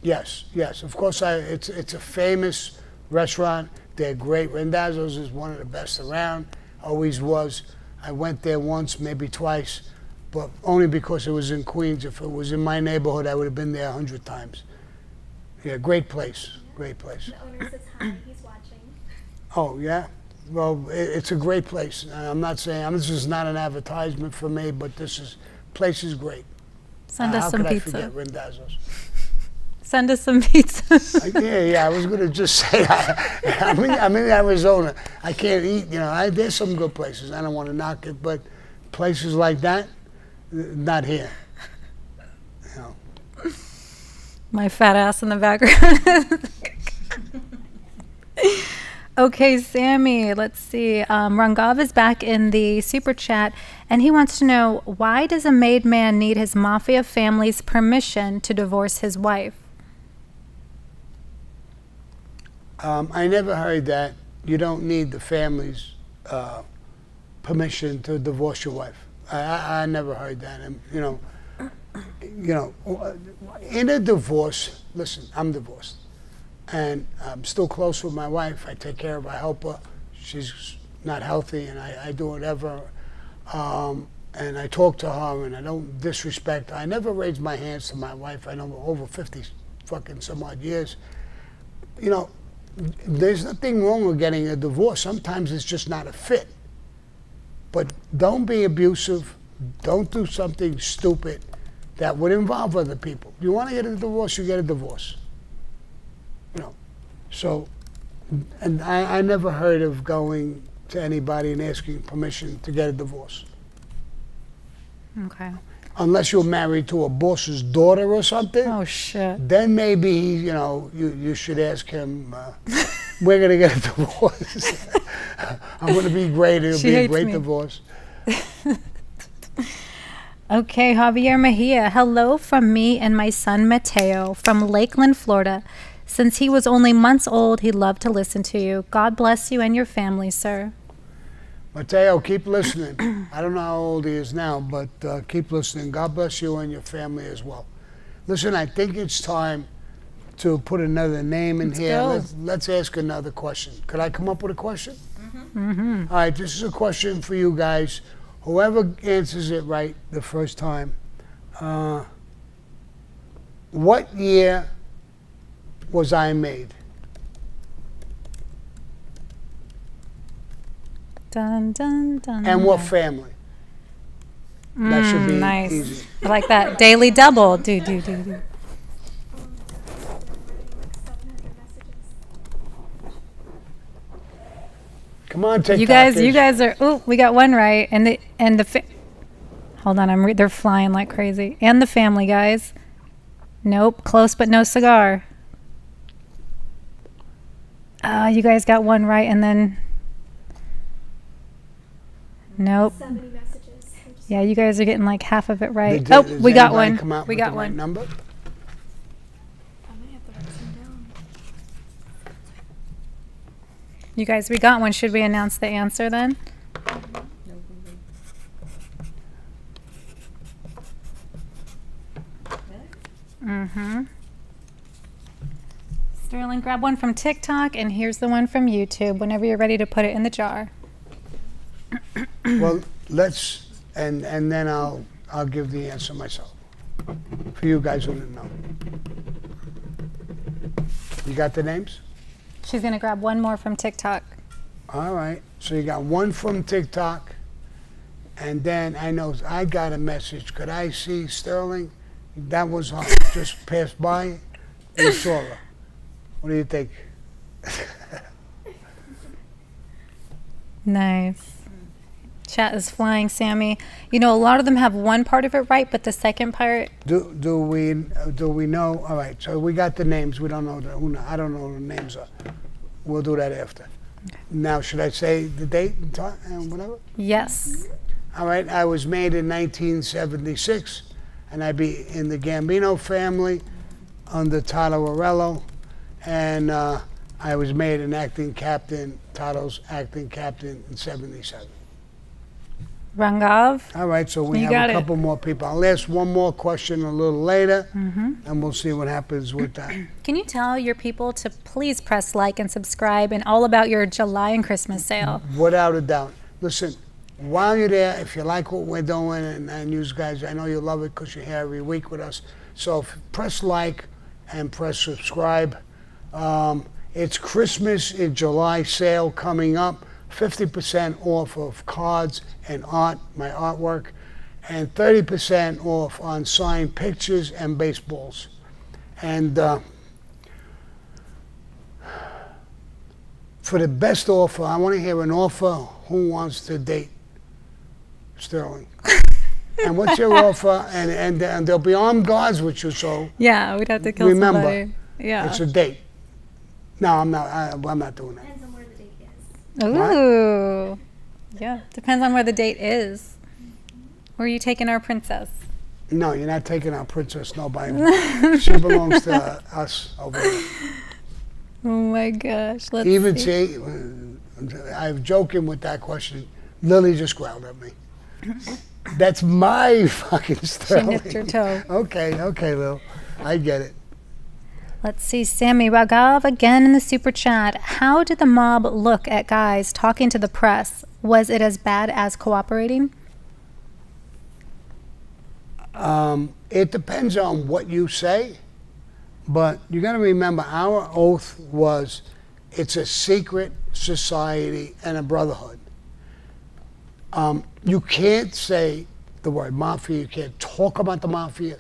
Yes. Of course, it's a famous restaurant. They're great. Rendazzo's is one of the best around. Always was. I went there once, maybe twice, but only because it was in Queens. If it was in my neighborhood, I would have been there 100 times. Yeah, great place. Great place.
The owner says hi, he's watching.
Oh, yeah? Well, it's a great place. I'm not saying, this is not an advertisement for me, but place is great.
Send us
How
some
could I
pizza.
forget Rendazzo's?
Send us some pizza.
Yeah, I was going to just say, I'm in Arizona. I can't eat, there's some good places. I don't want to knock it, but places like that, not here. You know.
My fat ass in the background. Okay, Sammy, let's see. Rangav is back in the super chat, and he wants to know, why does a made man need his mafia family's permission to divorce his wife?
I never heard that you don't need the family's permission to divorce your wife. I never heard that. And, you know, in a divorce, listen, I'm divorced. And I'm still close with my wife. I take care of her, I help her. She's not healthy, and I do whatever. And I talk to her, and I don't disrespect her. I never raise my hands to my wife. I know over 50 fucking some odd years. You know, there's nothing wrong with getting a divorce. Sometimes it's just not a fit. But don't be abusive. Don't do something stupid that would involve other people. You want to get a divorce, you get a divorce. You know, so, and I never heard of going to anybody and asking permission to get a divorce.
Okay.
Unless you're married to a boss's daughter or something.
Oh, shit.
Then maybe, you know, you should ask him, we're going to get a divorce. I'm going to be great. It'll be a great divorce.
Okay, Javier Mejia. Hello from me and my son Mateo from Lakeland, Florida. Since he was only months old, he loved to listen to you. God bless you and your family, sir.
Mateo, keep listening. I don't know how old he is now, but keep listening. God bless you and your family as well. Listen, I think it's time to put another name in here. Let's ask another question. Could I come up with a question?
Mm-hmm.
All right, this is a question for you guys. Whoever answers it right the first time. What year was I made?
Dun, dun, dun.
And what family? That should be
nice.
easy.
I like that. Daily double. Do.
700 messages.
Come on, TikTokers.
You guys are. Oh, we got one right, hold on, they're flying like crazy. And the family, guys. Nope, close but no cigar. You guys got one right, and then. Nope.
70 messages.
Yeah, you guys are getting like half of it right.
Does
We got
anybody
one.
come out
We
with
got
the right
one.
number?
I might have to write some down.
You guys, we got one. Should we announce the answer then? Mm-hmm. Sterling, grab one from TikTok, and here's the one from YouTube whenever you're ready to put it in the jar.
Well, let's, and then I'll give the answer myself. For you guys who didn't know. You got the names?
She's going to grab one more from TikTok.
All right. So you got one from TikTok, and then I got a message. Could I see Sterling? That was her. Just passed by. You saw her. What do you think?
Nice. Chat is flying, Sammy. You know, a lot of them have one part of it right, but the second part.
Do we know? All right. So we got the names. We don't know I don't know who the names are. We'll do that after.
Okay.
Now, should I say the date and time and whatever?
Yes.
All right. I was made in 1976, and I'd be in the Gambino family under Toto Arello, and I was made an acting captain, Toto's acting captain in 77.
Rangav.
All right, so we
You
have
got
a
it.
couple more people. I'll ask one more question a little later,
Mm-hmm.
and we'll see what happens with that.
Can you tell your people to please press like and subscribe and all about your July and Christmas sale?
Without a doubt. Listen, while you're there, if you like what we're doing, and you guys, I know you love it because you're here every week with us, so press like and press subscribe. It's Christmas in July sale coming up. 50% off of cards and art, my artwork, and 30% off on signed pictures and baseballs. And for the best offer, I want to hear an offer. Who wants to date Sterling? And what's your offer? And there'll be armed guards with you, so
Yeah, we'd have to kill
remember,
somebody. Yeah.
it's a date. No, I'm not doing that.
Depends on where the date is.
Ooh. Yeah, depends on where the date is. Where are you taking our princess?
No, you're not taking our princess, nobody. She belongs to us over there.
Oh my gosh. Let's
Even
see.
see, I'm joking with that question. Lily just growled at me. That's my fucking
She
Sterling.
nipped her toe.
Okay, Lil. I get it.
Let's see, Sammy Raghav again in the super chat. How did the mob look at guys talking to the press? Was it as bad as cooperating?
It depends on what you say, but you got to remember our oath was it's a secret society and a brotherhood. You can't say the word mafia. You can't talk about the mafia.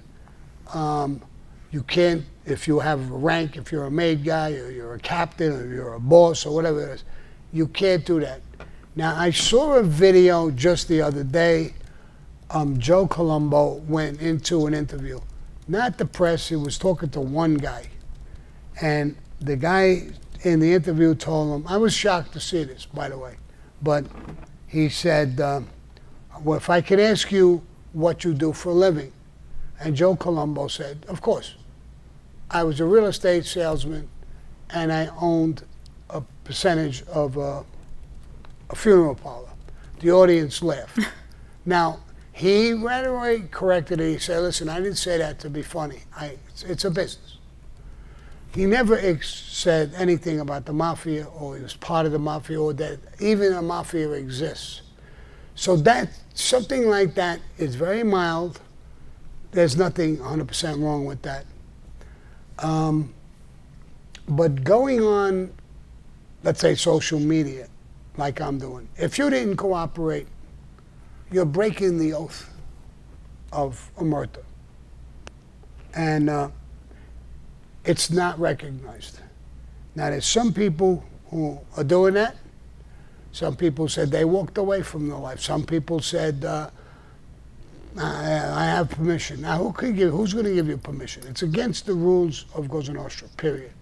You can't, if you have a rank, if you're a maid guy or you're a captain or you're a boss or whatever it is, you can't do that. Now, I saw a video just the other day. Joe Colombo went into an interview. Not the press, he was talking to one guy. And the guy in the interview told him, I was shocked to see this, by the way, but he said, well, if I could ask you what you do for a living. And Joe Colombo said, of course. I was a real estate salesman and I owned a percentage of a funeral parlor. The audience laughed. Now, he right away corrected it. He said, listen, I didn't say that to be funny. It's a business. He never said anything about the mafia or he was part of the mafia or that even a mafia exists. So that, something like that is very mild. There's nothing 100% wrong with that. But going on, let's say social media, like I'm doing, if you didn't cooperate, you're breaking the oath of omerta. And it's not recognized. Now, there's some people who are doing that. Some people said they walked away from the life. Some people said, I have permission. Now, who's going to give you permission? It's against the rules of Cosa Nostra, period.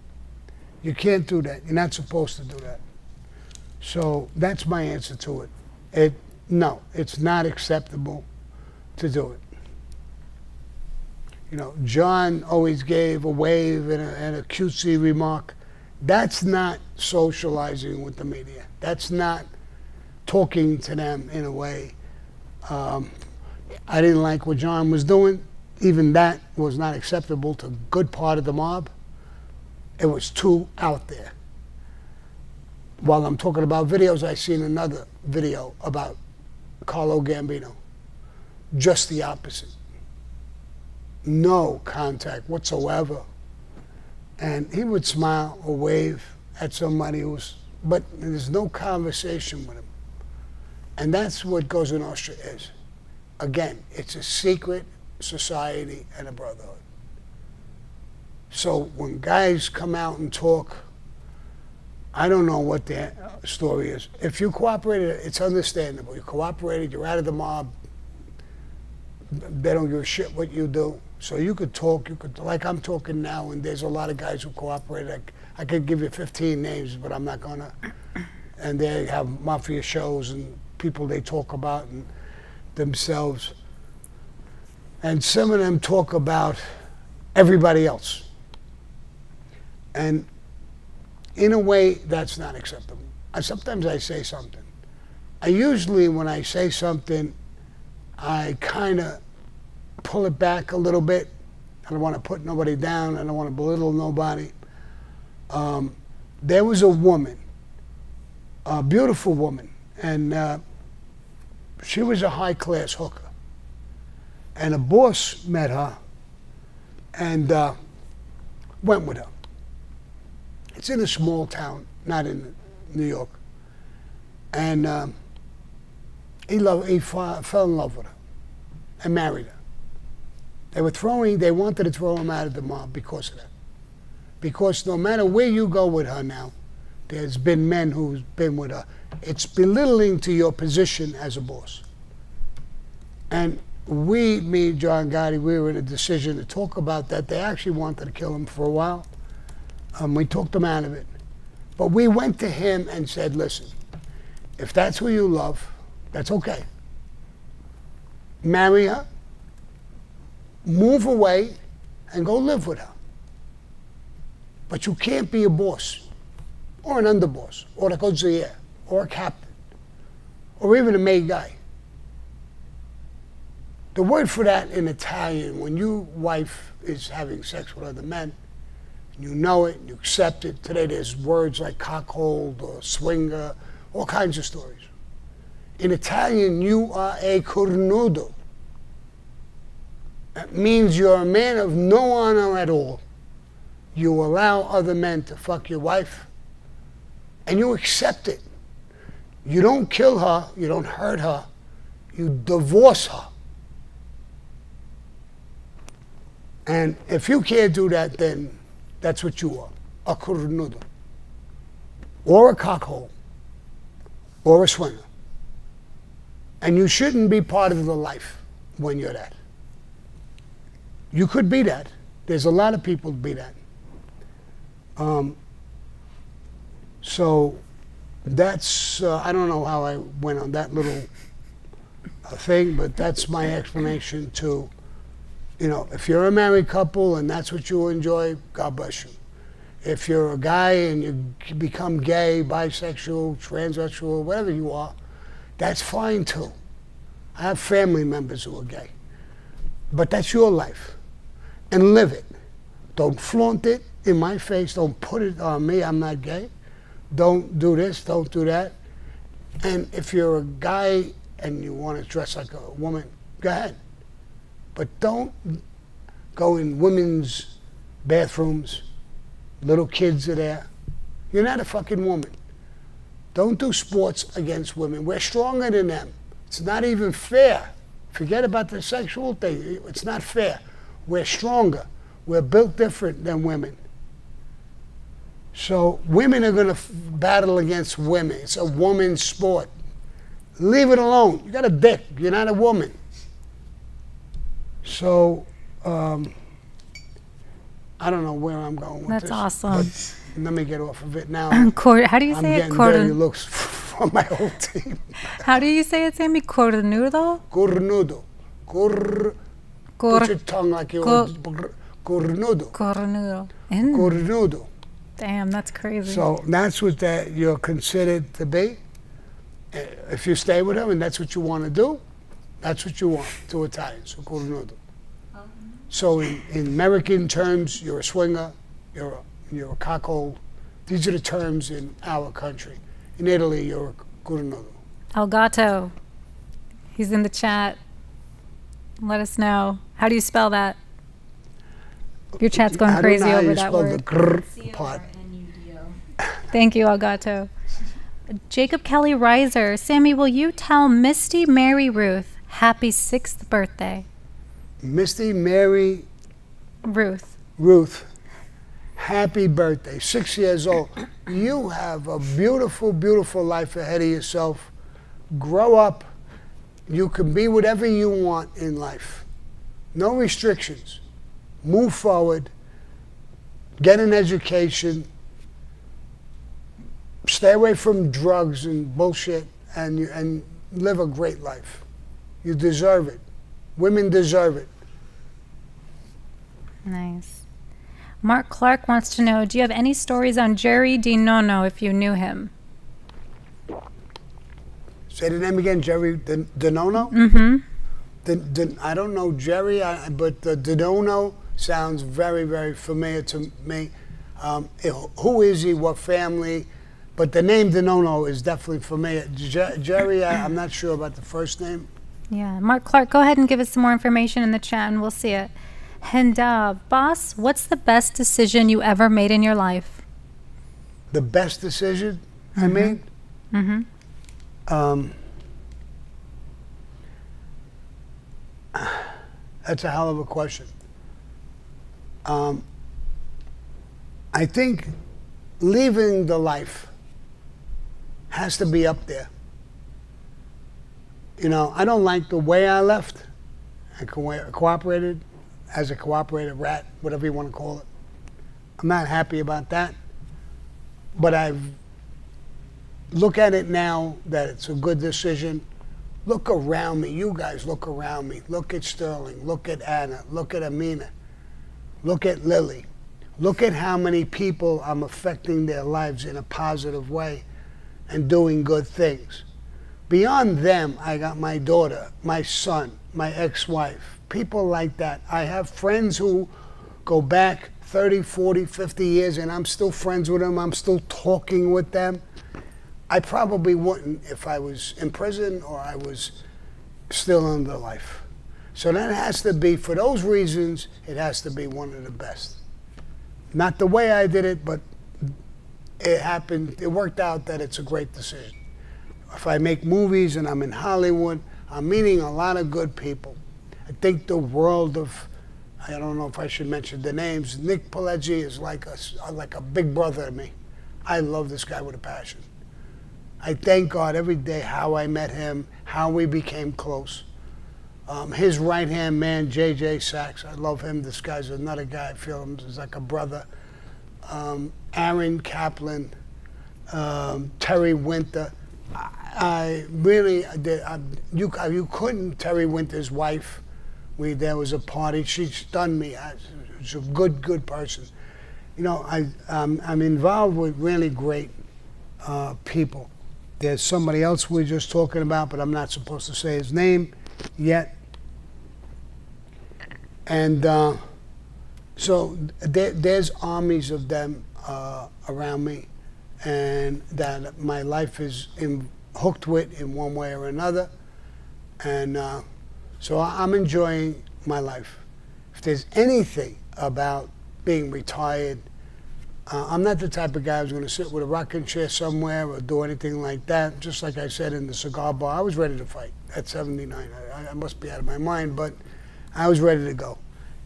You can't do that. You're not supposed to do that. So that's my answer to it. No, it's not acceptable to do it. You know, John always gave a wave and a cutesy remark. That's not socializing with the media. That's not talking to them in a way. I didn't like what John was doing. Even that was not acceptable to a good part of the mob. It was too out there. While I'm talking about videos, I seen another video about Carlo Gambino. Just the opposite. No contact whatsoever. And he would smile or wave at somebody but there's no conversation with him. And that's what Cosa Nostra is. Again, it's a secret society and a brotherhood. So when guys come out and talk, I don't know what their story is. If you cooperated, it's understandable. You cooperated, you're out of the mob. They don't give a shit what you do. So you could talk, like I'm talking now, and there's a lot of guys who cooperated. I could give you 15 names, but I'm not gonna. And they have mafia shows and people they talk about and themselves. And some of them talk about everybody else. And in a way, that's not acceptable. Sometimes I say something. Usually when I say something, I kind of pull it back a little bit. I don't want to put nobody down. I don't want to belittle nobody. There was a woman, a beautiful woman, and she was a high-class hooker. And a boss met her and went with her. It's in a small town, not in New York. And he fell in love with her and married her. They wanted to throw him out of the mob because of that. Because no matter where you go with her now, there's been men who've been with her. It's belittling to your position as a boss. And me, John Gotti, we were in a decision to talk about that. They actually wanted to kill him for a while. We talked him out of it. But we went to him and said, listen, if that's who you love, that's okay. Marry her, move away, and go live with her. But you can't be a boss, or an underboss, or a consigliere, or a captain, or even a maid guy. The word for that in Italian, when your wife is having sex with other men, you know it, you accept it. Today there's words like cockhold or swinger, all kinds of stories. In Italian, you are a cornudo. That means you're a man of no honor at all. You allow other men to fuck your wife, and you accept it. You don't kill her, you don't hurt her, you divorce her. And if you can't do that, then that's what you are, a cornudo, or a cockhole, or a swinger. And you shouldn't be part of the life when you're that. You could be that. There's a lot of people to be that. So that's, I don't know how I went on that little thing, but that's my explanation to, if you're a married couple and that's what you enjoy, God bless you. If you're a guy and you become gay, bisexual, transsexual, whatever you are, that's fine too. I have family members who are gay. But that's your life. And live it. Don't flaunt it in my face. Don't put it on me. I'm not gay. Don't do this. Don't do that. And if you're a guy and you want to dress like a woman, go ahead. But don't go in women's bathrooms. Little kids are there. You're not a fucking woman. Don't do sports against women. We're stronger than them. It's not even fair. Forget about the sexual thing. It's not fair. We're stronger. We're built different than women. So women are going to battle against women. It's a woman's sport. Leave it alone. You got a dick. You're not a woman. So I don't know where I'm going with
That's
this.
awesome.
But let me get off of it now.
How do you
I'm
say it?
getting dirty looks from my whole team.
How do you say it, Sammy? Cornudo?
Cornudo. Put your tongue like you're cornudo.
Cornudo.
Cornudo.
Damn, that's crazy.
So that's what you're considered to be. If you stay with him and that's what you want to do, that's what you want to Italians. So cornudo. So in American terms, you're a swinger, you're a cockhole. These are the terms in our country. In Italy, you're a cornudo.
El Gato. He's in the chat. Let us know. How do you spell that? Your chat's going crazy over that word.
I don't know how you spell the grr part.
Thank you, El Gato. Jacob Kelly Reiser. Sammy, will you tell Misty Mary Ruth happy 6th birthday?
Misty Mary
Ruth.
Happy birthday. 6 years old. You have a beautiful, beautiful life ahead of yourself. Grow up. You can be whatever you want in life. No restrictions. Move forward. Get an education. Stay away from drugs and bullshit and live a great life. You deserve it. Women deserve it.
Nice. Mark Clark wants to know, do you have any stories on Jerry DiNonno if you knew him?
Say the name again, Jerry DiNonno?
Mm-hmm.
I don't know Jerry, but DiNonno sounds very, very familiar to me. Who is he? What family? But the name DiNonno is definitely familiar. Jerry, I'm not sure about the first name.
Yeah. Mark Clark, go ahead and give us some more information in the chat and we'll see it. And boss, what's the best decision you ever made in your life?
The best decision I made?
Mm-hmm.
That's a hell of a question. I think leaving the life has to be up there. I don't like the way I left. I cooperated as a cooperated rat, whatever you want to call it. I'm not happy about that. But look at it now that it's a good decision. Look around me. You guys look around me. Look at Sterling. Look at Anna. Look at Amina. Look at Lily. Look at how many people I'm affecting their lives in a positive way and doing good things. Beyond them, I got my daughter, my son, my ex-wife, people like that. I have friends who go back 30, 40, 50 years, and I'm still friends with them. I'm still talking with them. I probably wouldn't if I was in prison or I was still under life. So that has to be, for those reasons, it has to be one of the best. Not the way I did it, but it happened. It worked out that it's a great decision. If I make movies and I'm in Hollywood, I'm meeting a lot of good people. I think the world of, I don't know if I should mention the names, Nick Pileggi is like a big brother to me. I love this guy with a passion. I thank God every day how I met him, how we became close. His right-hand man, J.J. Sachs, I love him. This guy's another guy. I feel him as like a brother. Aaron Kaplan, Terry Winter. I really did. You couldn't. Terry Winter's wife. There was a party. She stunned me. She's a good person. You know, I'm involved with really great people. There's somebody else we're just talking about, but I'm not supposed to say his name yet. And so there's armies of them around me, and that my life is hooked with in one way or another. And so I'm enjoying my life. If there's anything about being retired, I'm not the type of guy who's going to sit with a rocking chair somewhere or do anything like that. Just like I said in the cigar bar, I was ready to fight at 79. I must be out of my mind, but I was ready to go.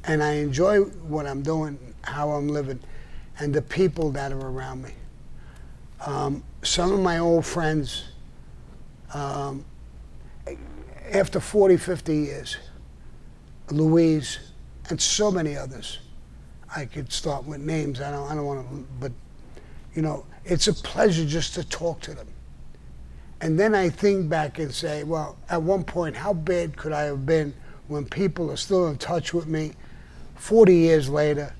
And I enjoy what I'm doing, how I'm living, and the people that are around me. Some of my old friends, after 40, 50 years, Louise, and so many others. I could start with names. I don't want to, but you know, it's a pleasure just to talk to them. And then I think back and say, well, at one point, how bad could I have been when people are still in touch with me 40 years later?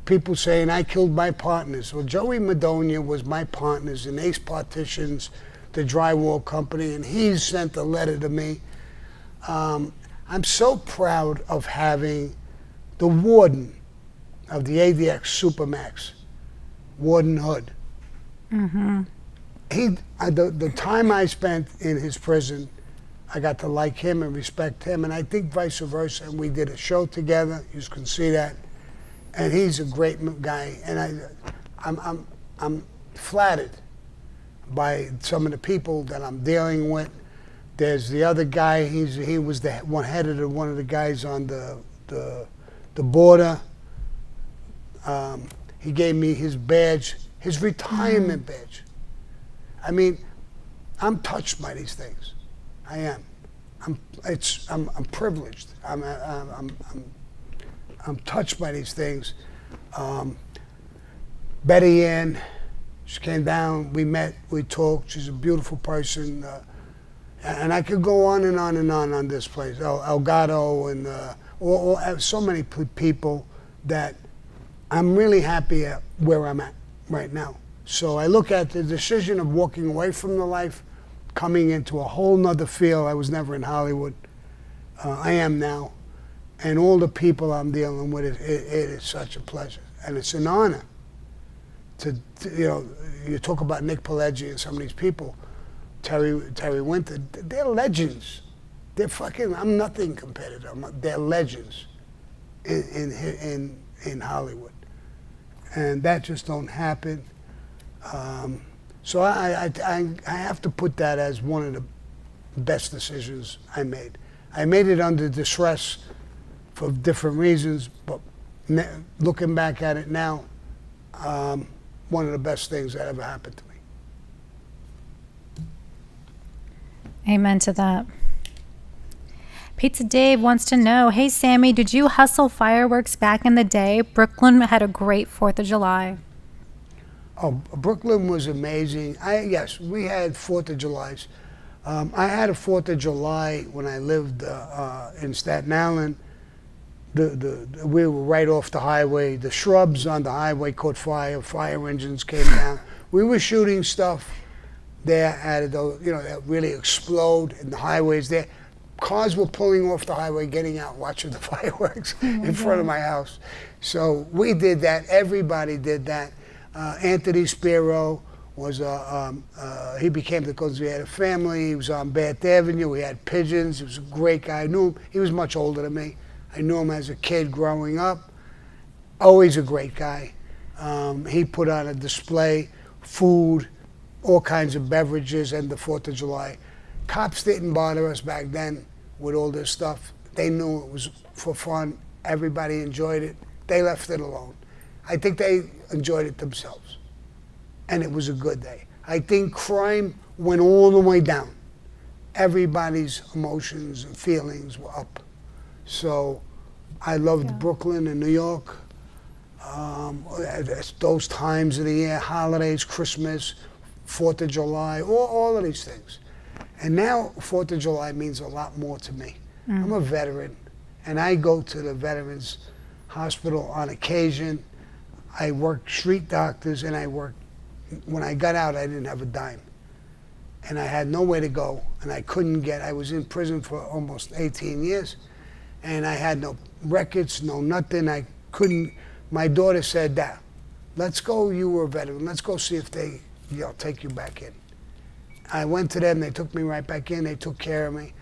People saying I killed my partners. Well, Joey Madonia was my partners in Ace Partitions, the drywall company, and he sent a letter to me. I'm so proud of having the warden of the ADX Supermax, Warden Hood. Mm-hmm. The time I spent in his prison, I got to like him and respect him, and I think vice versa. And we did a show together. You can see that, and he's a great guy. And I'm flattered by some of the people that I'm dealing with. There's the other guy. He was the one of the guys on the border. He gave me his badge, his retirement badge. I mean, I'm touched by these things. I am. I'm privileged. I'm touched by these things. Betty Ann, she came down. We met. We talked. She's a beautiful person, and I could go on and on and on this place. Elgato and so many people that I'm really happy at where I'm at right now. So I look at the decision of walking away from the life, coming into a whole nother field. I was never in Hollywood. I am now. And all the people I'm dealing with, it is such a pleasure. And it's an honor to you talk about Nick Pileggi and some of these people, Terry Winter, they're legends. They're fucking, I'm nothing compared to them. They're legends in Hollywood. And that just don't happen. So I have to put that as one of the best decisions I made. I made it under distress for different reasons, but looking back at it now, one of the best things that ever happened to me.
Amen to that. Pizza Dave wants to know, hey Sammy, did you hustle fireworks back in the day? Brooklyn had a great 4th of July.
Oh, Brooklyn was amazing. Yes, we had 4th of Julys. I had a 4th of July when I lived in Staten Island. We were right off the highway. The shrubs on the highway caught fire. Fire engines came down. We were shooting stuff there that really explode in the highways there. cars were pulling off the highway, getting out, watching the fireworks in front of my house. So we did that. Everybody did that. Anthony Spiro was he became the because we had a family. He was on Bath Avenue. We had pigeons. He was a great guy. I knew him. He was much older than me. I knew him as a kid growing up. Always a great guy. He put on a display, food, all kinds of beverages, and the 4th of July. Cops didn't bother us back then with all this stuff. They knew it was for fun. Everybody enjoyed it. They left it alone. I think they enjoyed it themselves. And it was a good day. I think crime went all the way down. Everybody's emotions and feelings were up. So I loved Brooklyn and New York. Those times of the year, holidays, Christmas, 4th of July, all of these things. And now 4th of July means a lot more to me. I'm a veteran, and I go to the Veterans Hospital on occasion. I work street doctors, and when I got out, I didn't have a dime. And I had nowhere to go, and I was in prison for almost 18 years, and I had no records, no nothing. I couldn't. My daughter said, "Dad, let's go, you were a veteran, let's go see if they take you back in." I went to them, they took me right back in, they took care of me.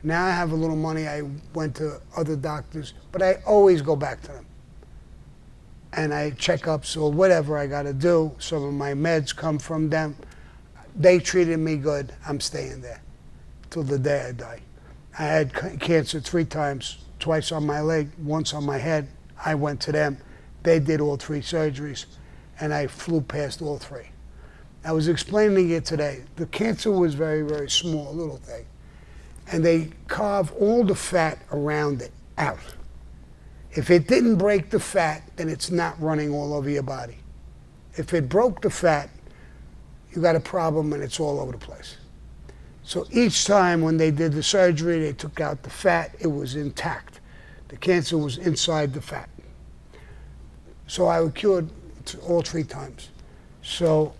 Now I have a little money, I went to other doctors, but I always go back to them. And I checkups or whatever I gotta do. Some of my meds come from them. They treated me good, I'm staying there till the day I die. I had cancer 3 times, twice on my leg, once on my head. I went to them, they did all 3 surgeries, and I flew past all 3. I was explaining it today. The cancer was very, very small, little thing. And they carve all the fat around it out. If it didn't break the fat, then it's not running all over your body. If it broke the fat, you got a problem and it's all over the place. So each time when they did the surgery, they took out the fat, it was intact. The cancer was inside the fat. So I was cured all 3 times. So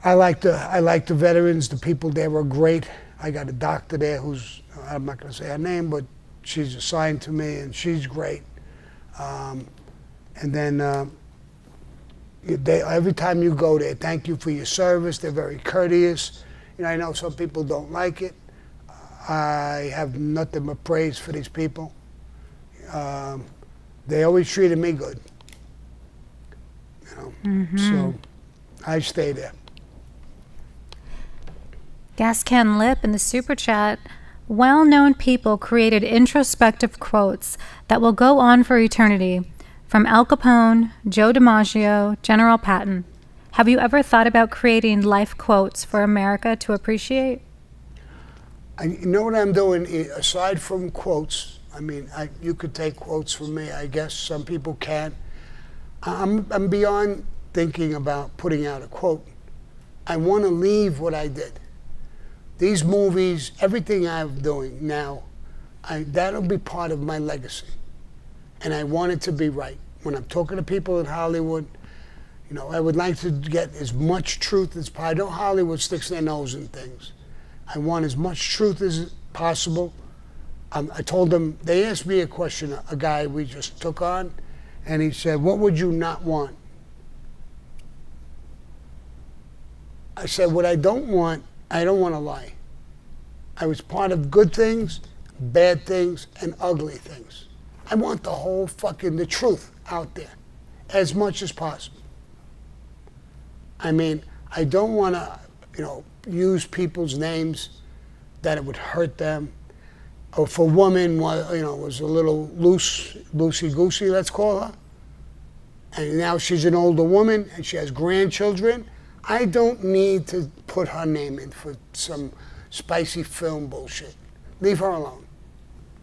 I like the veterans. The people there were great. I got a doctor there who's, I'm not going to say her name, but she's assigned to me, and she's great. And then every time you go there, thank you for your service. They're very courteous. I know some people don't like it. I have nothing but praise for these people. They always treated me good. So I stay there.
Gascan Lip in the super chat. Well-known people created introspective quotes that will go on for eternity. From Al Capone, Joe DiMaggio, General Patton. Have you ever thought about creating life quotes for America to appreciate?
You know what I'm doing? Aside from quotes, you could take quotes from me, I guess. Some people can. I'm beyond thinking about putting out a quote. I want to leave what I did. These movies, everything I'm doing now, that'll be part of my legacy. And I want it to be right. When I'm talking to people in Hollywood, I would like to get as much truth as possible. I know Hollywood sticks their nose in things. I want as much truth as possible. I told them, they asked me a question, a guy we just took on, and he said, "What would you not want?" I said, what I don't want to lie. I was part of good things, bad things, and ugly things. I want the whole the truth out there as much as possible. I don't want to, use people's names that it would hurt them. Or if a woman was a little loosey-goosey, let's call her, and now she's an older woman and she has grandchildren, I don't need to put her name in for some spicy film bullshit. Leave her alone.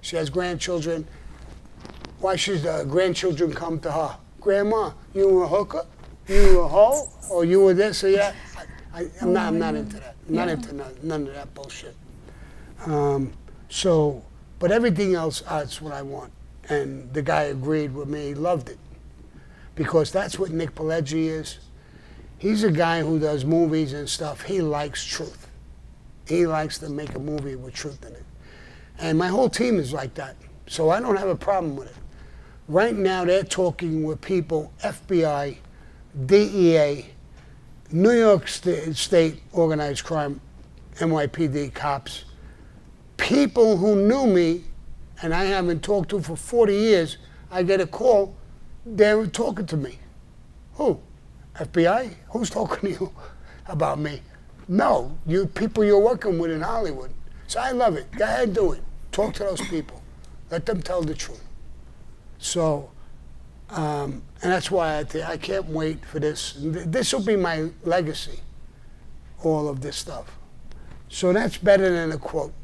She has grandchildren. Why should grandchildren come to her? Grandma, you were a hooker? You were a hoe? Or you were this or that? I'm not into that. I'm not into none of that bullshit. But everything else, that's what I want. And the guy agreed with me, he loved it. Because that's what Nick Pileggi is. He's a guy who does movies and stuff. He likes truth. He likes to make a movie with truth in it. And my whole team is like that. So I don't have a problem with it. Right now they're talking with people, FBI, DEA, New York State organized crime, NYPD cops, people who knew me and I haven't talked to for 40 years. I get a call, they're talking to me. Who? FBI? Who's talking to you about me? No, you people you're working with in Hollywood. So I love it. Go ahead, do it. Talk to those people. Let them tell the truth. So, and that's why I can't wait for this. This will be my legacy, all of this stuff. So that's better than a quote.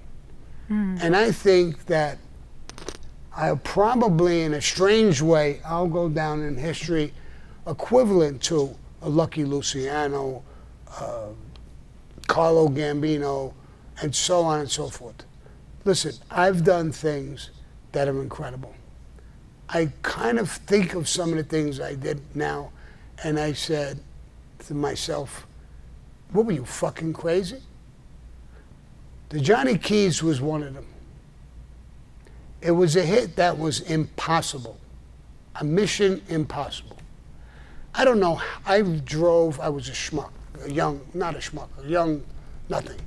And I think that I'll probably, in a strange way, I'll go down in history equivalent to a Lucky Luciano, Carlo Gambino, and so on and so forth. Listen, I've done things that are incredible. I kind of think of some of the things I did now, and I said to myself, what were you, fucking crazy? The Johnny Keys was one of them. It was a hit that was impossible, a mission impossible. I don't know, I was a schmuck, a young nothing.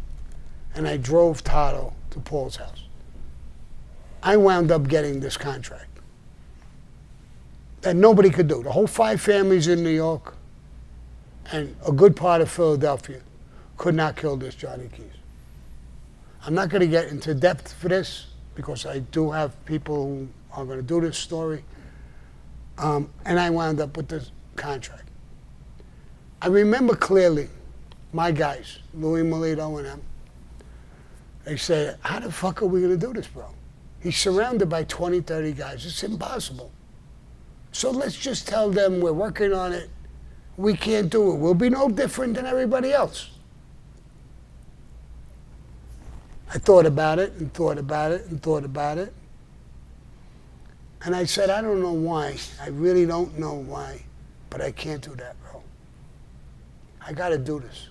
And I drove Tato to Paul's house. I wound up getting this contract that nobody could do. The whole 5 families in New York and a good part of Philadelphia could not kill this Johnny Keys. I'm not going to get into depth for this because I do have people who are going to do this story. And I wound up with this contract. I remember clearly my guys, Louis Melito and them, they said, how the fuck are we going to do this, bro? He's surrounded by 20, 30 guys. It's impossible. So let's just tell them we're working on it. We can't do it. We'll be no different than everybody else. I thought about it and thought about it and thought about it. And I said, I don't know why. I really don't know why, but I can't do that, bro. I got to do this,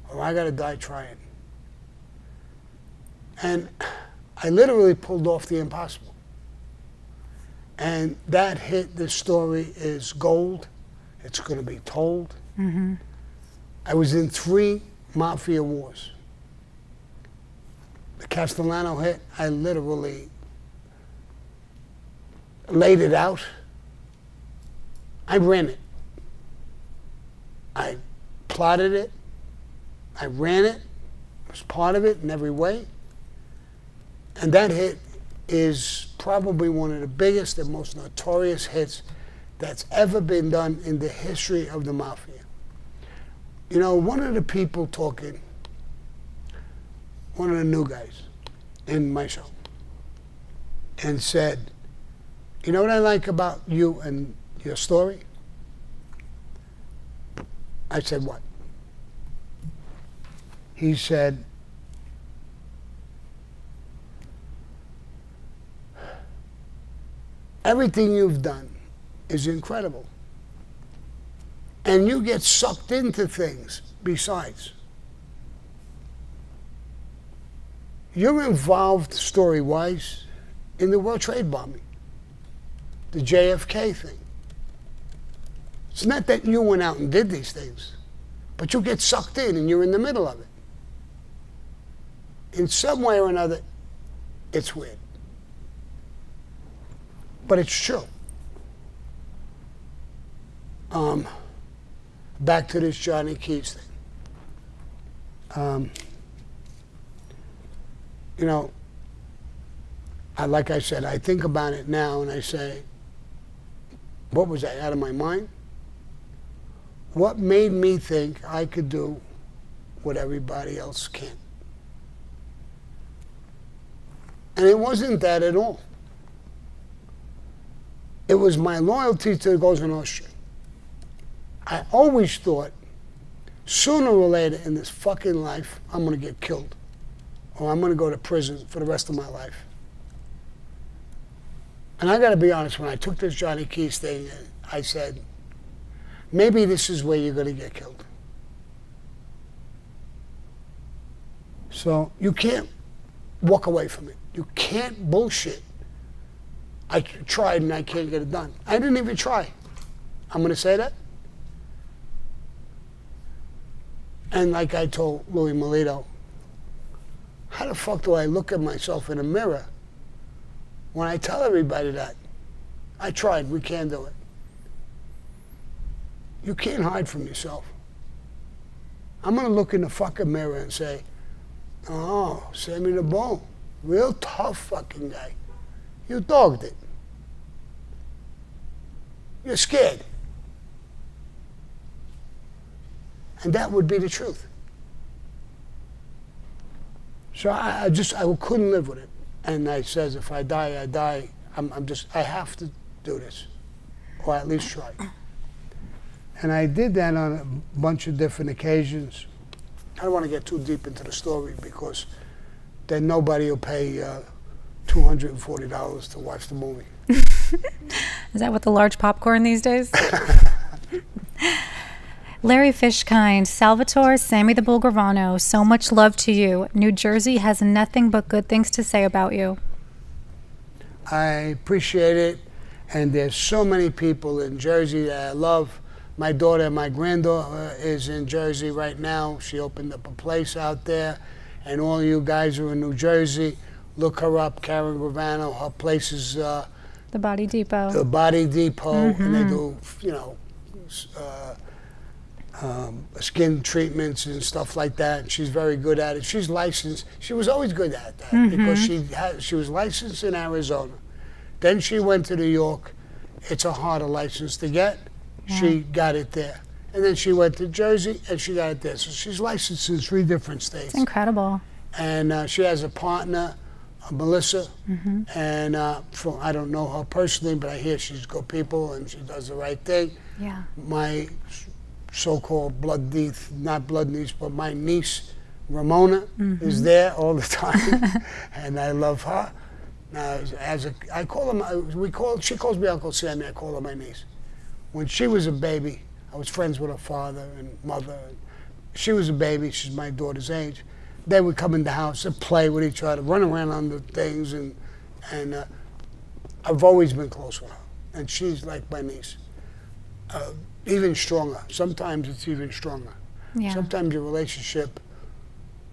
or I got to die trying. And I literally pulled off the impossible. And that hit, this story is gold. It's going to be told. Mm-hmm. I was in 3 mafia wars. The Castellano hit, I literally laid it out. I ran it. I plotted it. I ran it. I was part of it in every way. And that hit is probably one of the biggest and most notorious hits that's ever been done in the history of the mafia. You know, one of the people talking, one of the new guys in my show, and said, you know what I like about you and your story? I said, what? He said, everything you've done is incredible. And you get sucked into things besides. You're involved, story-wise, in the World Trade bombing, the JFK thing. It's not that you went out and did these things, but you get sucked in and you're in the middle of it. In some way or another, it's weird. But it's true. Back to this Johnny Keys thing. You know, like I said, I think about it now and I say, what was I, out of my mind? What made me think I could do what everybody else can't? And it wasn't that at all. It was my loyalty to Cosa Nostra. I always thought, sooner or later in this fucking life, I'm going to get killed. Or I'm going to go to prison for the rest of my life. And I got to be honest, when I took this Johnny Keys thing, I said, maybe this is where you're going to get killed. So you can't walk away from it. You can't bullshit. I tried and I can't get it done. I didn't even try. I'm going to say that. And like I told Louis Melito, how the fuck do I look at myself in a mirror when I tell everybody that? I tried, we can't do it. You can't hide from yourself. I'm going to look in the fucking mirror and say, oh, Sammy the Bull, real tough fucking guy. You dogged it. You're scared. And that would be the truth. So I couldn't live with it. And I says, if I die, I die. I have to do this, or at least try. And I did that on a bunch of different occasions. I don't want to get too deep into the story because then nobody will pay $240 to watch the movie.
Is that with the large popcorn these days? Larry Fishkind, Salvatore, Sammy the Bull Gravano, so much love to you. New Jersey has nothing but good things to say about you.
I appreciate it. And there's so many people in Jersey that I love. My daughter, my granddaughter is in Jersey right now. She opened up a place out there. And all you guys who are in New Jersey, look her up, Karen Gravano. Her place is
The Body Depot.
The Body Depot. And they do, skin treatments and stuff like that. And she's very good at it. She's licensed. She was always good at that because she was licensed in Arizona. Then she went to New York. It's a harder license to get. Yeah. She got it there. And then she went to Jersey and she got it there. So she's licensed in 3 different states.
It's incredible.
And she has a partner, Melissa. And I don't know her personally, but I hear she's good people and she does the right thing.
Yeah.
My so-called not blood niece, but my niece, Ramona, is there all the time. And I love her. I call her, she calls me Uncle Sammy, I call her my niece. When she was a baby, I was friends with her father and mother. She was a baby, she's my daughter's age. They would come in the house and play with each other, run around on the things, and I've always been close with her. And she's like my niece. Even stronger. Sometimes it's even stronger.
Yeah.
Sometimes your relationship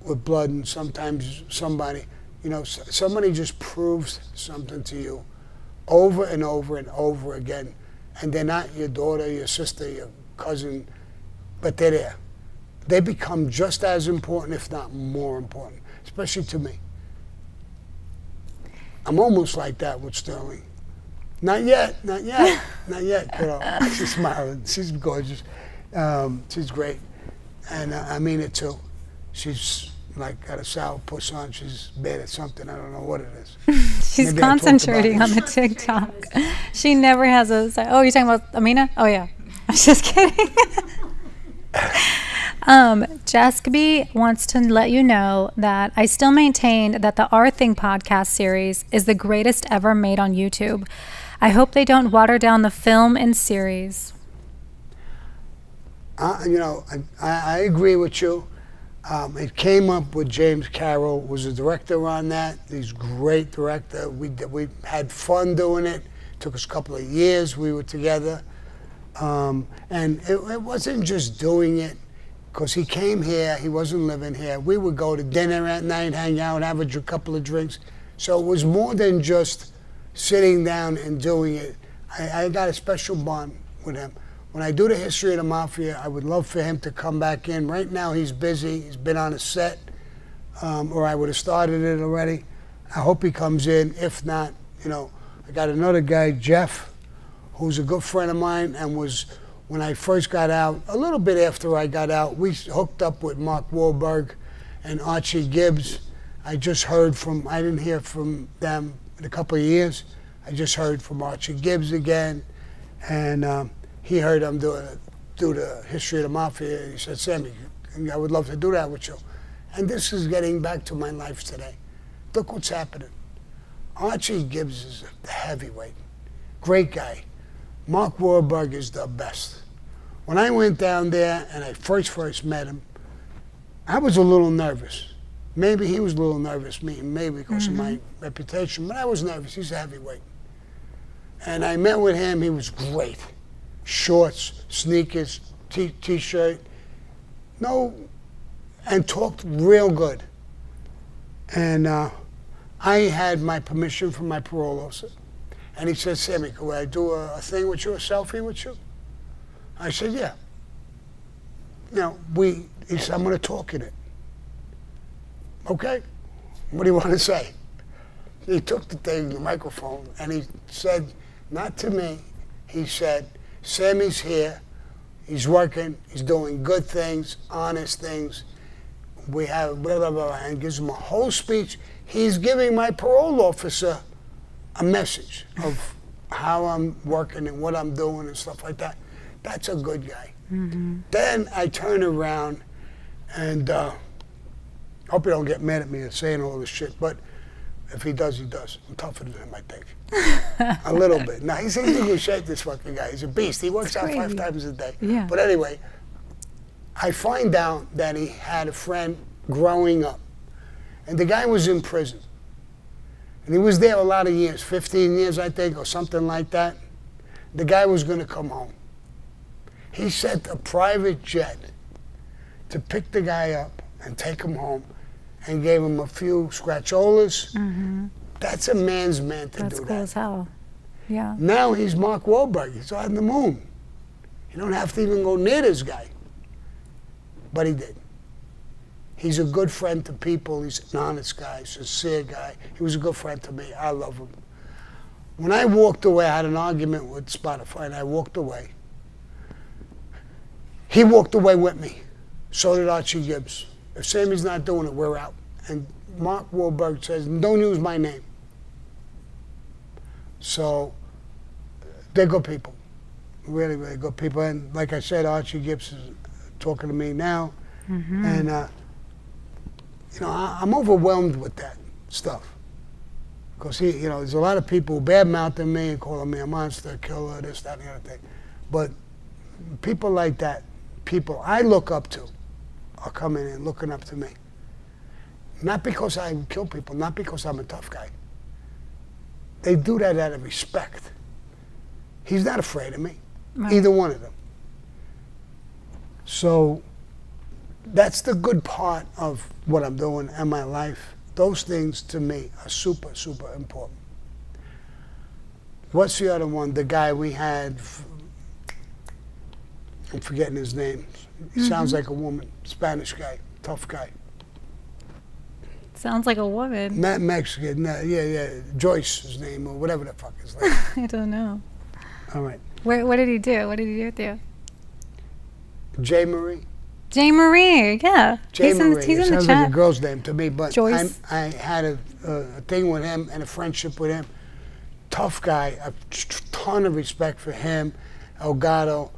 with blood and sometimes somebody, somebody just proves something to you over and over and over again. And they're not your daughter, your sister, your cousin, but they're there. They become just as important, if not more important, especially to me. I'm almost like that with Sterling. Not yet, kiddo. She's smiling. She's gorgeous. She's great. And I mean it too. She's like got a sour puss on. She's bad at something. I don't know what it is.
She's
Maybe
concentrating on the TikTok. She never has a. Oh, you're talking about Amina? Oh yeah. I'm just kidding. Jaskby wants to let you know that I still maintain that the Our Thing podcast series is the greatest ever made on YouTube. I hope they don't water down the film and series.
I agree with you. It came up with James Carroll, was a director on that. He's a great director. We had fun doing it. Took us a couple of years. We were together. And it wasn't just doing it because he came here. He wasn't living here. We would go to dinner at night, hang out, have a couple of drinks. So it was more than just sitting down and doing it. I got a special bond with him. When I do the history of the Mafia, I would love for him to come back in. Right now he's busy. He's been on a set, or I would have started it already. I hope he comes in. If not, I got another guy, Jeff, who's a good friend of mine and was, when I first got out, a little bit after I got out, we hooked up with Mark Wahlberg and Archie Gibbs. I didn't hear from them in a couple of years. I just heard from Archie Gibbs again, and he heard I'm do the history of the Mafia, and he said, Sammy, I would love to do that with you. And this is getting back to my life today. Look what's happening. Archie Gibbs is the heavyweight. Great guy. Mark Wahlberg is the best. When I went down there and I first met him, I was a little nervous. Maybe he was a little nervous, maybe because of my reputation, but I was nervous. He's a heavyweight. And I met with him. He was great. Shorts, sneakers, t-shirt, and talked real good. And I had my permission from my parole officer. And he said, Sammy, could I do a thing with you, a selfie with you? I said, yeah. He said, I'm going to talk in it. Okay, what do you want to say? He took the thing, the microphone, and he said, not to me, he said, Sammy's here, he's working, he's doing good things, honest things, we have blah, blah, blah, and gives him a whole speech. He's giving my parole officer a message of how I'm working and what I'm doing and stuff like that. That's a good guy. Then I turn around and hope he don't get mad at me for saying all this shit, but if he does, he does. I'm tougher than him, I think. A little bit. Now, he's in good shape, this fucking guy. He's a beast. He works out 5 times a day.
Yeah.
But anyway, I find out that he had a friend growing up, and the guy was in prison. And he was there a lot of years, 15 years, I think, or something like that. The guy was going to come home. He sent a private jet to pick the guy up and take him home, and gave him a few scratcholas. That's a man's man to
That's
do
cool
that.
as hell. Yeah.
Now he's Mark Wahlberg. He's on the moon. You don't have to even go near this guy. But he did. He's a good friend to people. He's an honest guy, sincere guy. He was a good friend to me. I love him. When I walked away, I had an argument with Spotify, and I walked away. He walked away with me. So did Archie Gibbs. If Sammy's not doing it, we're out. And Mark Wahlberg says, don't use my name. So they're good people. Really, really good people. And like I said, Archie Gibbs is talking to me now. And, I'm overwhelmed with that stuff. Because, there's a lot of people bad-mouthing me and calling me a monster, killer, this, that, and the other thing. But people like that, people I look up to, are coming in looking up to me. Not because I kill people, not because I'm a tough guy. They do that out of respect. He's not afraid of me, either one of them. So that's the good part of what I'm doing in my life. Those things to me are super, super important. What's the other one? The guy we had, I'm forgetting his name. He sounds like a woman, Spanish guy, tough guy.
Sounds like a woman.
Not Mexican, no, yeah, Joyce, his name, or whatever the fuck his name.
I don't know.
All right.
What did he do? What did he do with you?
J. Marie.
J. Marie, yeah.
J. Marie.
He's in the
sounds
chat.
like a girl's name to me, but
Joyce.
I had a thing with him and a friendship with him. Tough guy, a ton of respect for him, Elgato,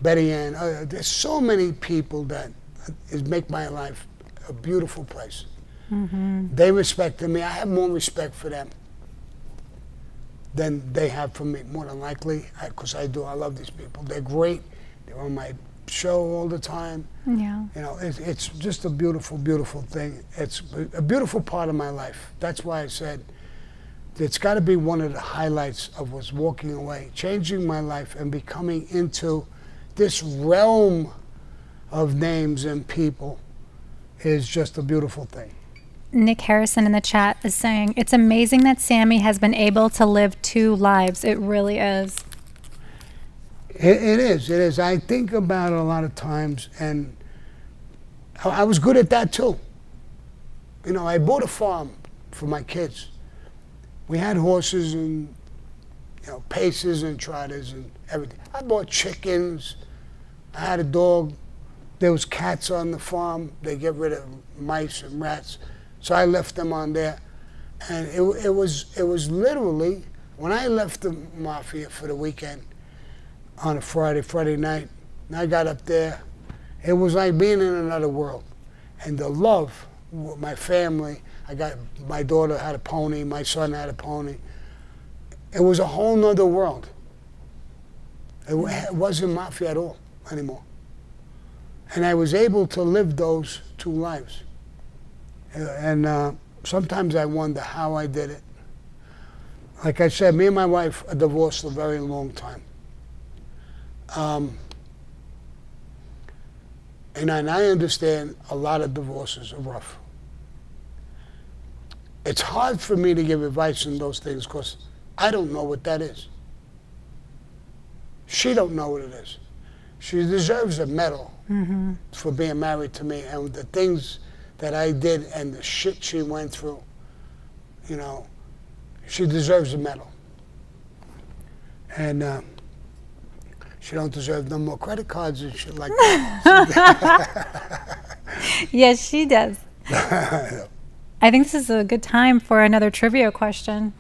Betty Ann. There's so many people that make my life a beautiful place. They respected me. I have more respect for them than they have for me, more than likely, because I do. I love these people. They're great. They're on my show all the time.
Yeah.
It's just a beautiful, beautiful thing. It's a beautiful part of my life. That's why I said it's got to be one of the highlights of what's walking away, changing my life and becoming into this realm of names and people is just a beautiful thing.
Nick Harrison in the chat is saying, it's amazing that Sammy has been able to live 2 lives. It really is.
It is. I think about it a lot of times, and I was good at that too. I bought a farm for my kids. We had horses and, paces and trotters and everything. I bought chickens. I had a dog. There was cats on the farm. They get rid of mice and rats. So I left them on there. And it was literally, when I left the Mafia for the weekend on a Friday night, and I got up there, it was like being in another world. And the love with my family, my daughter had a pony, my son had a pony. It was a whole nother world. It wasn't Mafia at all anymore. And I was able to live those two lives. And sometimes I wonder how I did it. Like I said, me and my wife are divorced a very long time. And I understand a lot of divorces are rough. It's hard for me to give advice on those things because I don't know what that is. She don't know what it is. She deserves a medal for being married to me, and the things that I did and the shit she went through, you know, she deserves a medal. And she don't deserve no more credit cards and shit like that.
Yes, she does. I think this is a good time for another trivia question.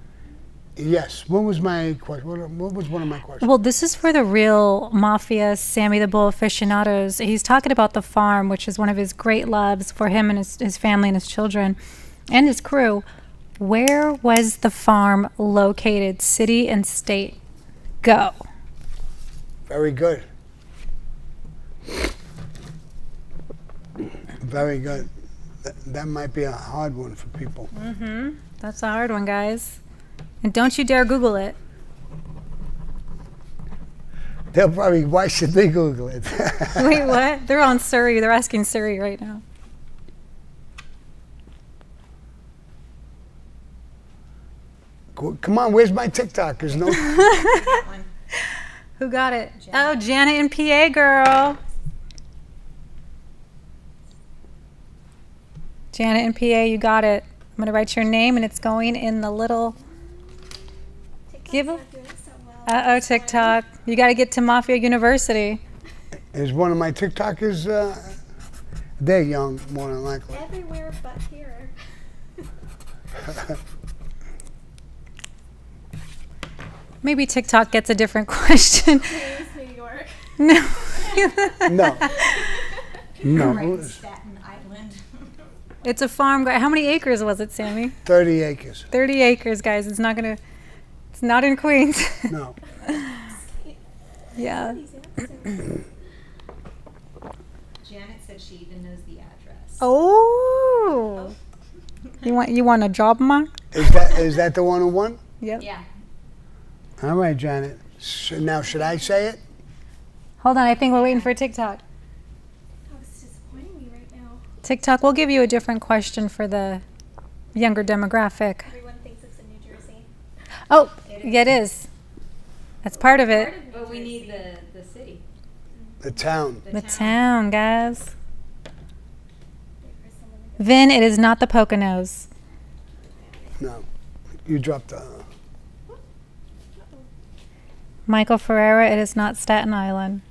Yes. What was my question? What was one of my questions?
Well, this is for the real mafia, Sammy the Bull aficionados. He's talking about the farm, which is one of his great loves for him and his family and his children and his crew. Where was the farm located, city and state? Go.
Very good. Very good. That might be a hard one for people.
That's a hard one, guys. And don't you dare Google it.
They'll probably, why should they Google it?
Wait, what? They're on Siri. They're asking Siri right now.
Come on, where's my TikTok? There's no.
Who got it? Oh, Janet in PA, girl. Janet in PA, you got it. I'm going to write your name, and it's going in the little... Give a...
Not doing so well.
Uh-oh, TikTok. You got to get to Mafia University.
Is one of my TikTokers, they're young, more than likely.
Everywhere but here.
Maybe TikTok gets a different question.
Please, New York.
No.
No. No.
Right, Staten Island.
It's a farm. How many acres was it, Sammy?
30 acres.
30 acres, guys. It's not in Queens.
No.
Yeah.
These answers.
Janet said she even knows the address.
Oh. You want a job, Ma?
Is that the one who won?
Yep.
Yeah.
All right, Janet. So now, should I say it?
Hold on. I think we're waiting for TikTok.
Oh, it's disappointing me right now.
TikTok, we'll give you a different question for the younger demographic.
Everyone thinks it's in New Jersey.
Oh, yeah, it is. That's part of it.
But we need the city.
The town.
The town, guys.
Wait for someone to get
Vin, it is not the Poconos.
No. You dropped the.
Michael Ferreira, it is not Staten Island.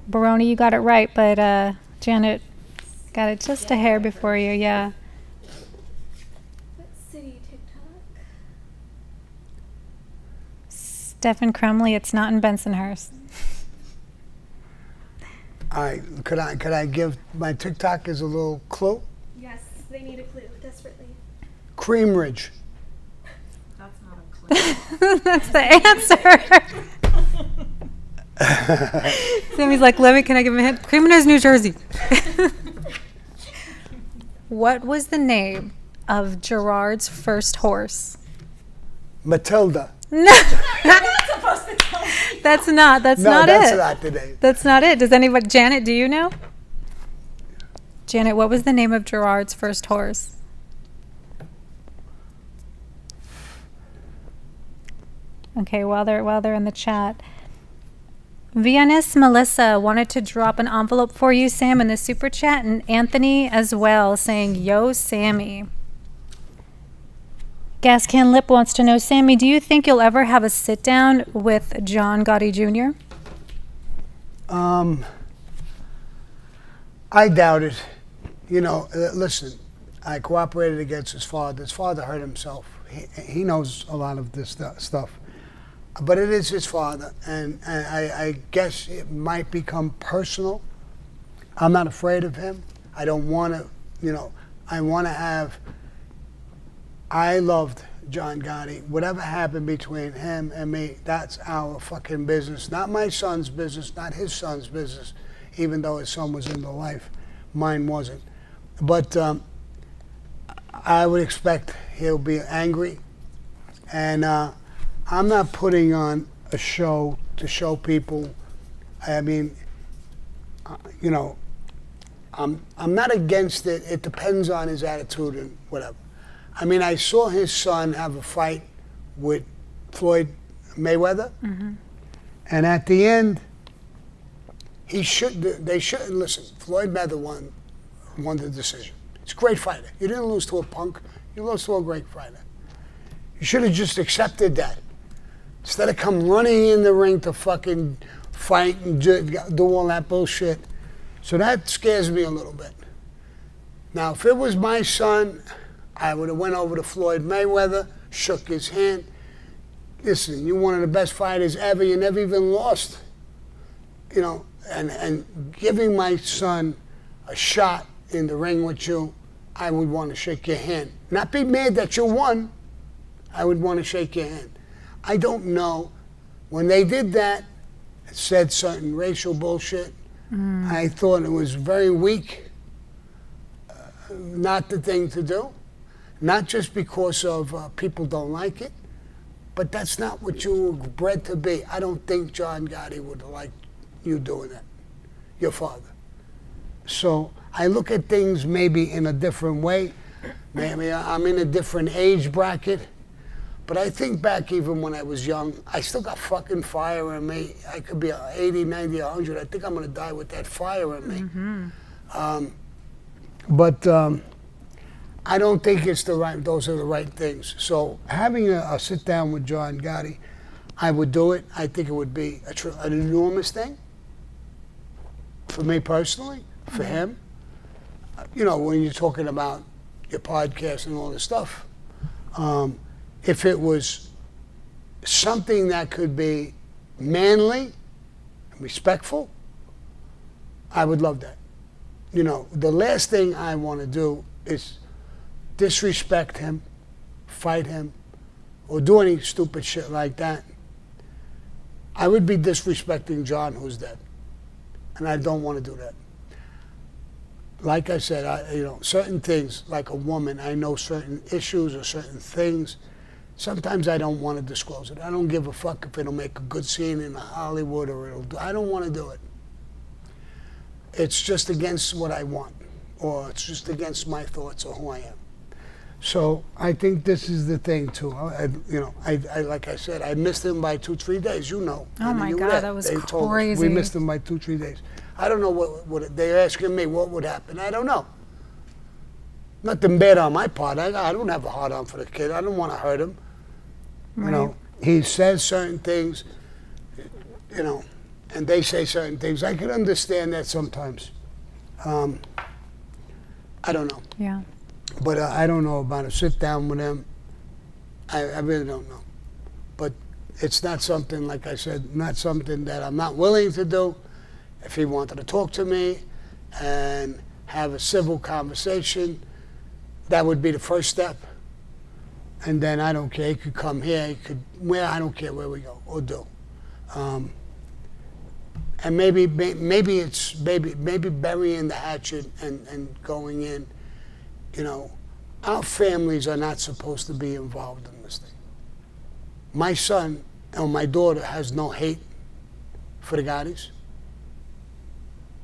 Baroni, you got it right, but Janet got it just a hair before you, yeah.
What city, TikTok?
Stephen Crumley, it's not in Bensonhurst.
All right. Could I give my TikTok as a little clue?
Yes, they need a clue desperately.
Cream Ridge.
That's not a clue.
That's the answer. Sammy's like, can I give him a hint? Creaminess, New Jersey. What was the name of Gerard's first horse?
Matilda.
No. That's not
No,
not
that's
it.
not today.
That's not it. Does anybody, Janet, do you know? Janet, what was the name of Gerard's first horse? Okay, while they're in the chat. Vianis Melissa wanted to drop an envelope for you, Sam, in the super chat, and Anthony as well, saying, "Yo, Sammy." Gas Can Lip wants to know, Sammy, do you think you'll ever have a sit down with John Gotti Jr.?
I doubt it. You know, listen, I cooperated against his father. His father hurt himself. He knows a lot of this stuff. But it is his father, and I guess it might become personal. I'm not afraid of him. I don't want to, I want to have... I loved John Gotti. Whatever happened between him and me, that's our fucking business. Not my son's business, not his son's business. even though his son was in the life. Mine wasn't. But I would expect he'll be angry. And I'm not putting on a show to show people. I mean, you know, I'm not against it. It depends on his attitude and whatever. I mean, I saw his son have a fight with Floyd Mayweather, and at the end, they shouldn't listen. Floyd Mayweather won the decision. He's a great fighter. You didn't lose to a punk. You lost to a great fighter. You should have just accepted that instead of come running in the ring to fucking fight and do all that bullshit. So that scares me a little bit. Now, if it was my son, I would have went over to Floyd Mayweather, shook his hand. Listen, you're one of the best fighters ever. You never even lost. You know, and giving my son a shot in the ring with you, I would want to shake your hand. Not be mad that you won. I would want to shake your hand. I don't know. When they did that, it said certain racial bullshit. I thought it was very weak. Not the thing to do. Not just because of people don't like it, but that's not what you were bred to be. I don't think John Gotti would have liked you doing that, your father. So I look at things maybe in a different way. Maybe I'm in a different age bracket. But I think back even when I was young, I still got fucking fire in me. I could be 80, 90, 100. I think I'm going to die with that fire in me. But I don't think those are the right things. So having a sit down with John Gotti, I would do it. I think it would be an enormous thing for me personally, for him. You know, when you're talking about your podcast and all this stuff, if it was something that could be manly and respectful, I would love that. You know, the last thing I want to do is disrespect him, fight him, or do any stupid shit like that. I would be disrespecting John, who's dead. And I don't want to do that. Like I said, certain things, like a woman, I know certain issues or certain things. Sometimes I don't want to disclose it. I don't give a fuck if it'll make a good scene in Hollywood or I don't want to do it. It's just against what I want, or it's just against my thoughts or who I am. So I think this is the thing too. I like I said, I missed him by 2-3 days. You know.
Oh my God, that was crazy.
We missed him by 2-3 days. I don't know what they're asking me. What would happen? I don't know. Nothing bad on my part. I don't have a hard on for the kid. I don't want to hurt him.
Right.
You know, he says certain things. You know, and they say certain things. I can understand that sometimes. I don't know.
Yeah.
But I don't know about a sit down with him. I really don't know. But it's not something, like I said, not something that I'm not willing to do. If he wanted to talk to me and have a civil conversation, that would be the first step. And then I don't care. He could come here. He could I don't care where we go or do. And maybe it's burying the hatchet and going in. You know, our families are not supposed to be involved in this thing. My son or my daughter has no hate for the Gottis.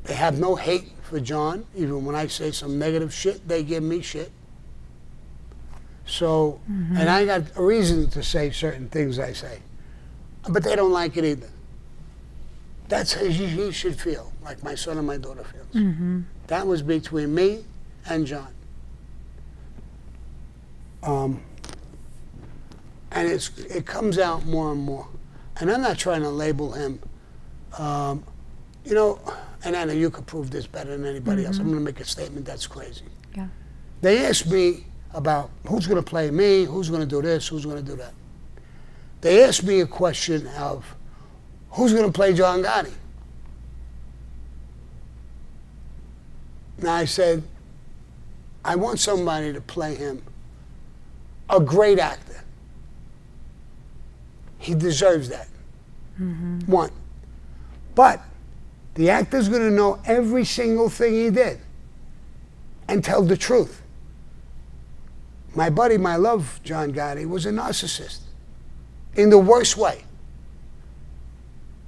They have no hate for John. Even when I say some negative shit, they give me shit. So, and I got a reason to say certain things I say. But they don't like it either. That's how he should feel, like my son and my daughter feels. That was between me and John. And it comes out more and more. And I'm not trying to label him, you know, and Anna, you could prove this better than anybody else. I'm going to make a statement that's crazy.
Yeah.
They asked me about who's going to play me, who's going to do this, who's going to do that. They asked me a question of who's going to play John Gotti. Now I said, I want somebody to play him, a great actor. He deserves that. One. But The actor's going to know every single thing he did and tell the truth. My buddy, my love, John Gotti, was a narcissist in the worst way.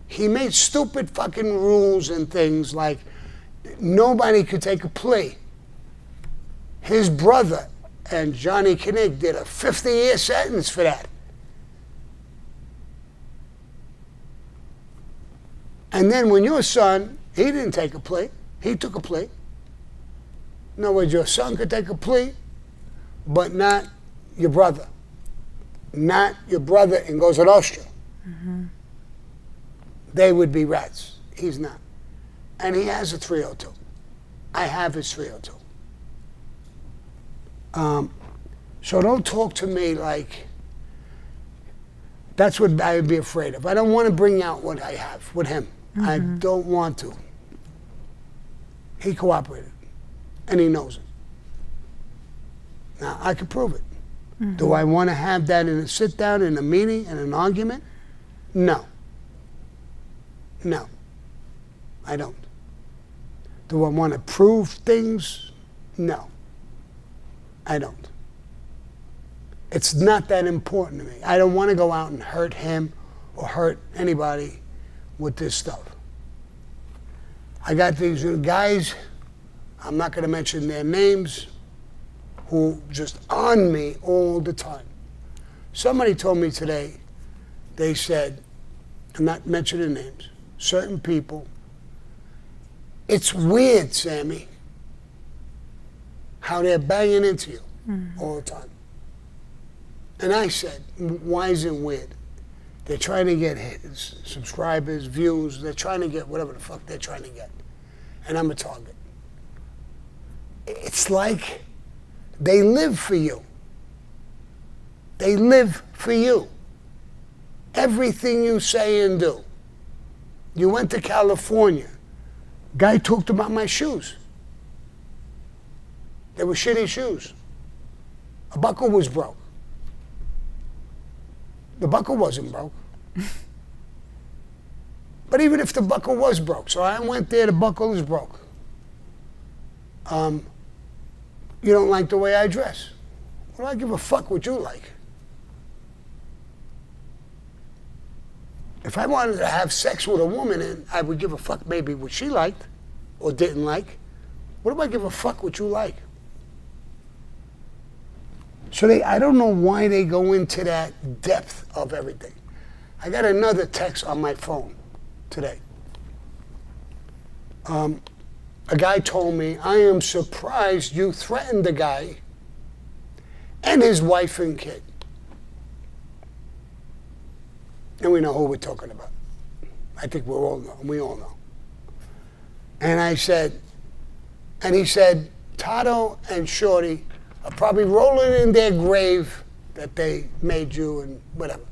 He made stupid fucking rules and things like nobody could take a plea. His brother and Johnny Kinnick did a 50-year sentence for that. And then when your son, he didn't take a plea, he took a plea. In other words, your son could take a plea, but not your brother. Not your brother in Cosa Nostra. Mm-hmm. They would be rats. He's not. And he has a 302. I have his 302. So don't talk to me like that's what I would be afraid of. I don't want to bring out what I have with him. Mm-hmm. I don't want to. He cooperated, and he knows it. Now, I can prove it. Mm-hmm. Do I want to have that in a sit-down, in a meeting, in an argument? No. No, I don't. Do I want to prove things? No, I don't. It's not that important to me. I don't want to go out and hurt him or hurt anybody with this stuff. I got these guys, I'm not going to mention their names, who just on me all the time. Somebody told me today, they said, I'm not mentioning names, certain people, it's weird, Sammy, how they're banging into you all the time. And I said, why is it weird? They're trying to get hits, subscribers, views, they're trying to get whatever the fuck they're trying to get. And I'm a target. It's like they live for you. They live for you. Everything you say and do. You went to California. Guy talked about my shoes. They were shitty shoes. A buckle was broke. The buckle wasn't broke. But even if the buckle was broke, so I went there, the buckle is broke. You don't like the way I dress. Well, I give a fuck what you like. If I wanted to have sex with a woman, and I would give a fuck maybe what she liked or didn't like. What do I give a fuck what you like? So I don't know why they go into that depth of everything. I got another text on my phone today. A guy told me, I am surprised you threatened the guy and his wife and kid. And we know who we're talking about. I think we all know. And I said, and he said, Tato and Shorty are probably rolling in their grave that they made you and whatever.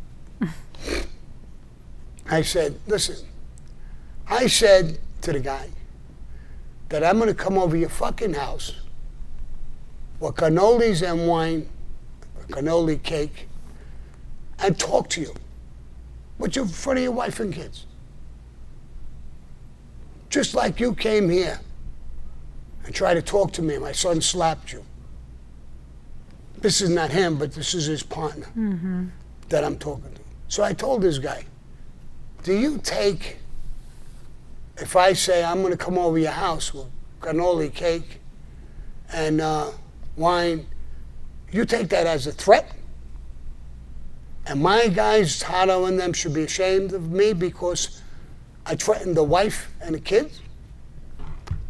I said, listen, I said to the guy that I'm going to come over your fucking house with cannolis and wine, cannoli cake, and talk to you in front of your wife and kids. Just like you came here and tried to talk to me, my son slapped you. This is not him, but this is his partner that I'm talking to. So I told this guy, do you take, if I say I'm going to come over your house with cannoli cake and wine, you take that as a threat? And my guys, Tato and them, should be ashamed of me because I threatened the wife and the kids?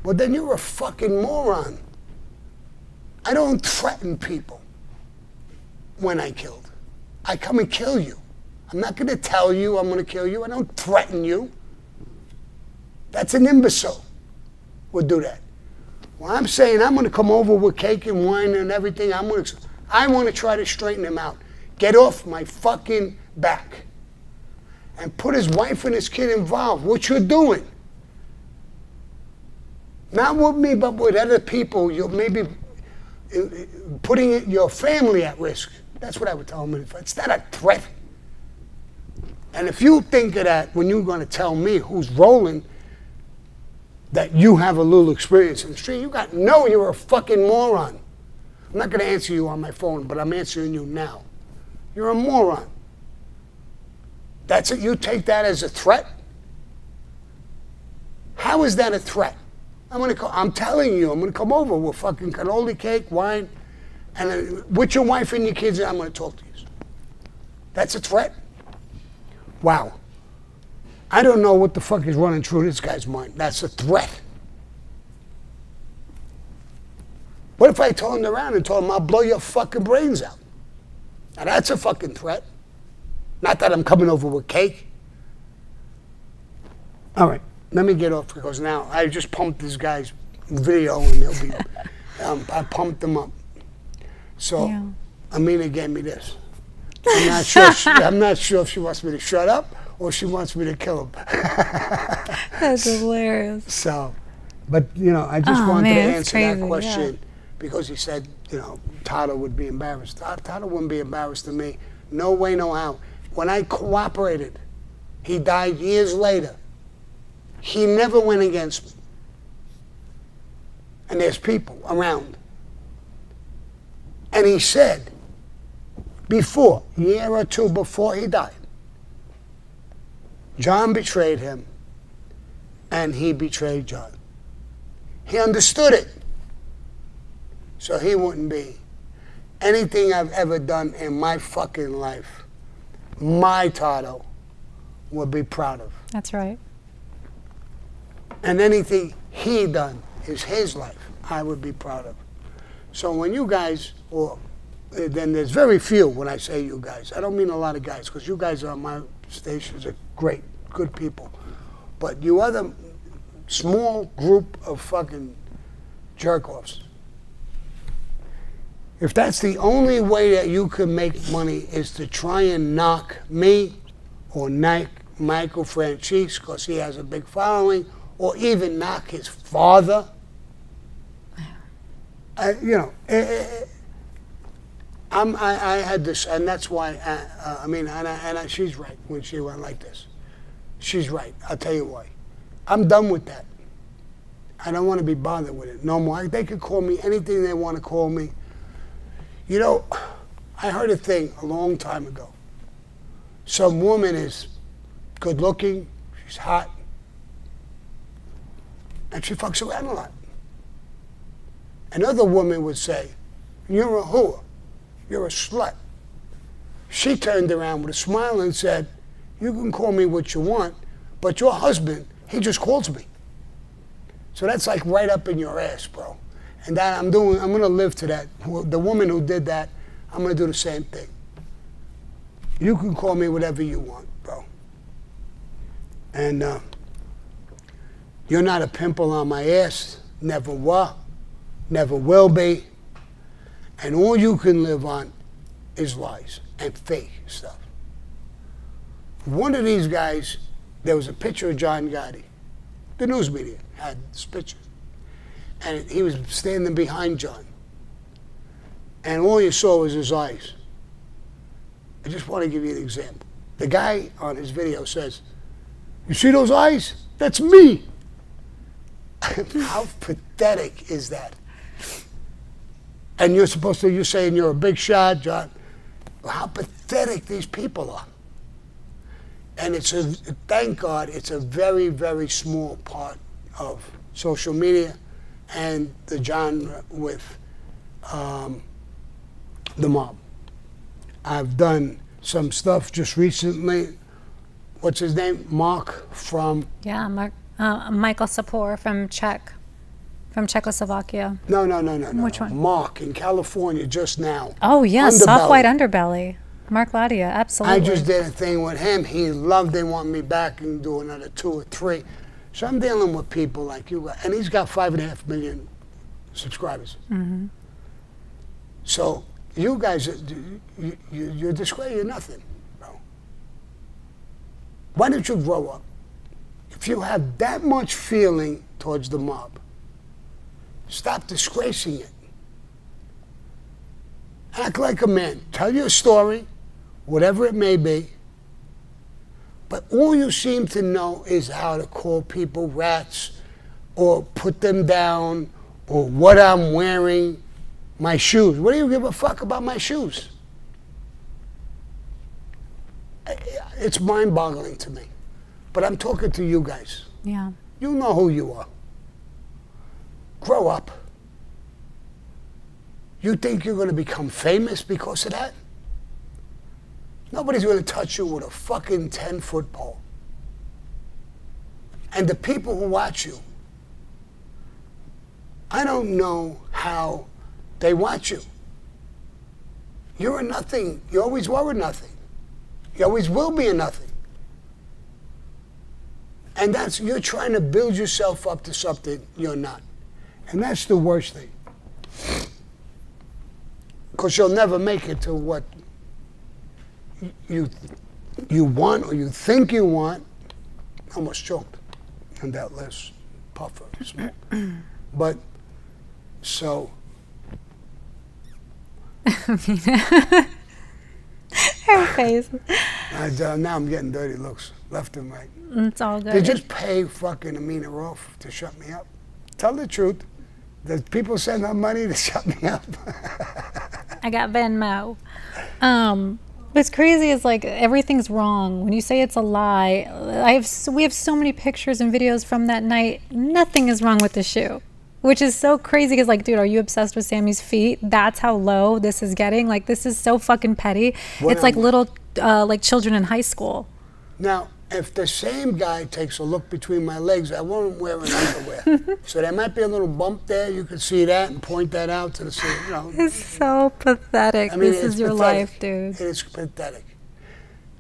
Well, then you're a fucking moron. I don't threaten people when I killed. I come and kill you. I'm not going to tell you I'm going to kill you. I don't threaten you. That's an imbecile would do that. Well, I'm saying I'm going to come over with cake and wine and everything. I want to try to straighten him out. Get off my fucking back. And put his wife and his kid involved. What you're doing. Not with me, but with other people. You're maybe putting your family at risk. That's what I would tell him. It's not a threat. And if you think of that when you're going to tell me who's rolling, that you have a little experience in the street. You're a fucking moron. I'm not going to answer you on my phone, but I'm answering you now. You're a moron. That's it. You take that as a threat? How is that a threat? I'm telling you, I'm going to come over with fucking cannoli cake, wine, and then with your wife and your kids, and I'm going to talk to you. That's a threat? Wow. I don't know what the fuck is running through this guy's mind. That's a threat. What if I turned around and told him, I'll blow your fucking brains out? Now that's a fucking threat. Not that I'm coming over with cake. All right, let me get off because now I just pumped this guy's video and they'll be, I pumped them up. So yeah. Amina gave me this. I'm not sure if she wants me to shut up or she wants me to kill him.
That's hilarious.
So, but I just wanted to answer that question because he said, Tata would be embarrassed. Tata wouldn't be embarrassed to me. No way, no how. When I cooperated, he died years later. He never went against me. And there's people around. And he said, a year or two before he died, John betrayed him, and he betrayed John. He understood it. So he wouldn't be. Anything I've ever done in my fucking life, my Tato would be proud of.
That's right.
And anything he done is his life, I would be proud of. So when you guys, then there's very few when I say you guys. I don't mean a lot of guys, because you guys on my stations are great, good people. But you other small group of fucking jerk-offs, if that's the only way that you can make money is to try and knock me or Michael Franchise, because he has a big following, or even knock his father, I had this, and that's why, she's right when she went like this. She's right. I'll tell you why. I'm done with that. I don't want to be bothered with it no more. They could call me anything they want to call me. I heard a thing a long time ago. Some woman is good looking, she's hot, and she fucks around a lot. Another woman would say, you're a whore, you're a slut. She turned around with a smile and said, you can call me what you want, but your husband, he just calls me. So that's like right up in your ass, bro. And that I'm gonna live to that. The woman who did that, I'm gonna do the same thing. You can call me whatever you want, bro. And you're not a pimple on my ass, never were, never will be. And all you can live on is lies and fake stuff. One of these guys, there was a picture of John Gotti. The news media had this picture. And he was standing behind John. And all you saw was his eyes. I just want to give you an example. The guy on his video says, you see those eyes? That's me. How pathetic is that? And you're saying you're a big shot, John. How pathetic these people are. And thank God, it's a very, very small part of social media and the genre with the mob. I've done some stuff just recently. What's his name? Mark from...
Yeah, Michael Sapor from Czechoslovakia.
No.
Which one?
Mark in California just now.
Oh, yeah, Soft White Underbelly. Mark Ladia, absolutely.
I just did a thing with him. He loved it, want me back and do another 2 or 3. So I'm dealing with people like you, and he's got 5.5 million subscribers. Mm-hmm. So you guys, you're disgrace, you're nothing, bro. Why don't you grow up? If you have that much feeling towards the mob, stop disgracing it. Act like a man. Tell your story, whatever it may be. But all you seem to know is how to call people rats or put them down or what I'm wearing, my shoes. What do you give a fuck about my shoes? It's mind-boggling to me. But I'm talking to you guys.
Yeah.
You know who you are. Grow up. You think you're going to become famous because of that? Nobody's going to touch you with a fucking 10-foot pole. And the people who watch you, I don't know how they watch you. You're a nothing. You always were a nothing. You always will be a nothing. And you're trying to build yourself up to something you're not. And that's the worst thing. Because you'll never make it to what you want or you think you want. I almost choked on that last puff of smoke. But, so.
Her face.
Now I'm getting dirty looks left and right.
It's all good.
They just pay fucking Amina off to shut me up. Tell the truth. Does people send her money to shut me up?
I got Venmo. What's crazy is like everything's wrong. When you say it's a lie, we have so many pictures and videos from that night. Nothing is wrong with the shoe, which is so crazy. Because like, dude, are you obsessed with Sammy's feet? That's how low this is getting. Like, this is so fucking petty. It's like little, like children in high school.
Now, if the same guy takes a look between my legs, I won't wear an underwear. So there might be a little bump there. You could see that and point that out to the, you know.
It's so pathetic.
I mean,
this is your
pathetic.
life, dude.
It is pathetic.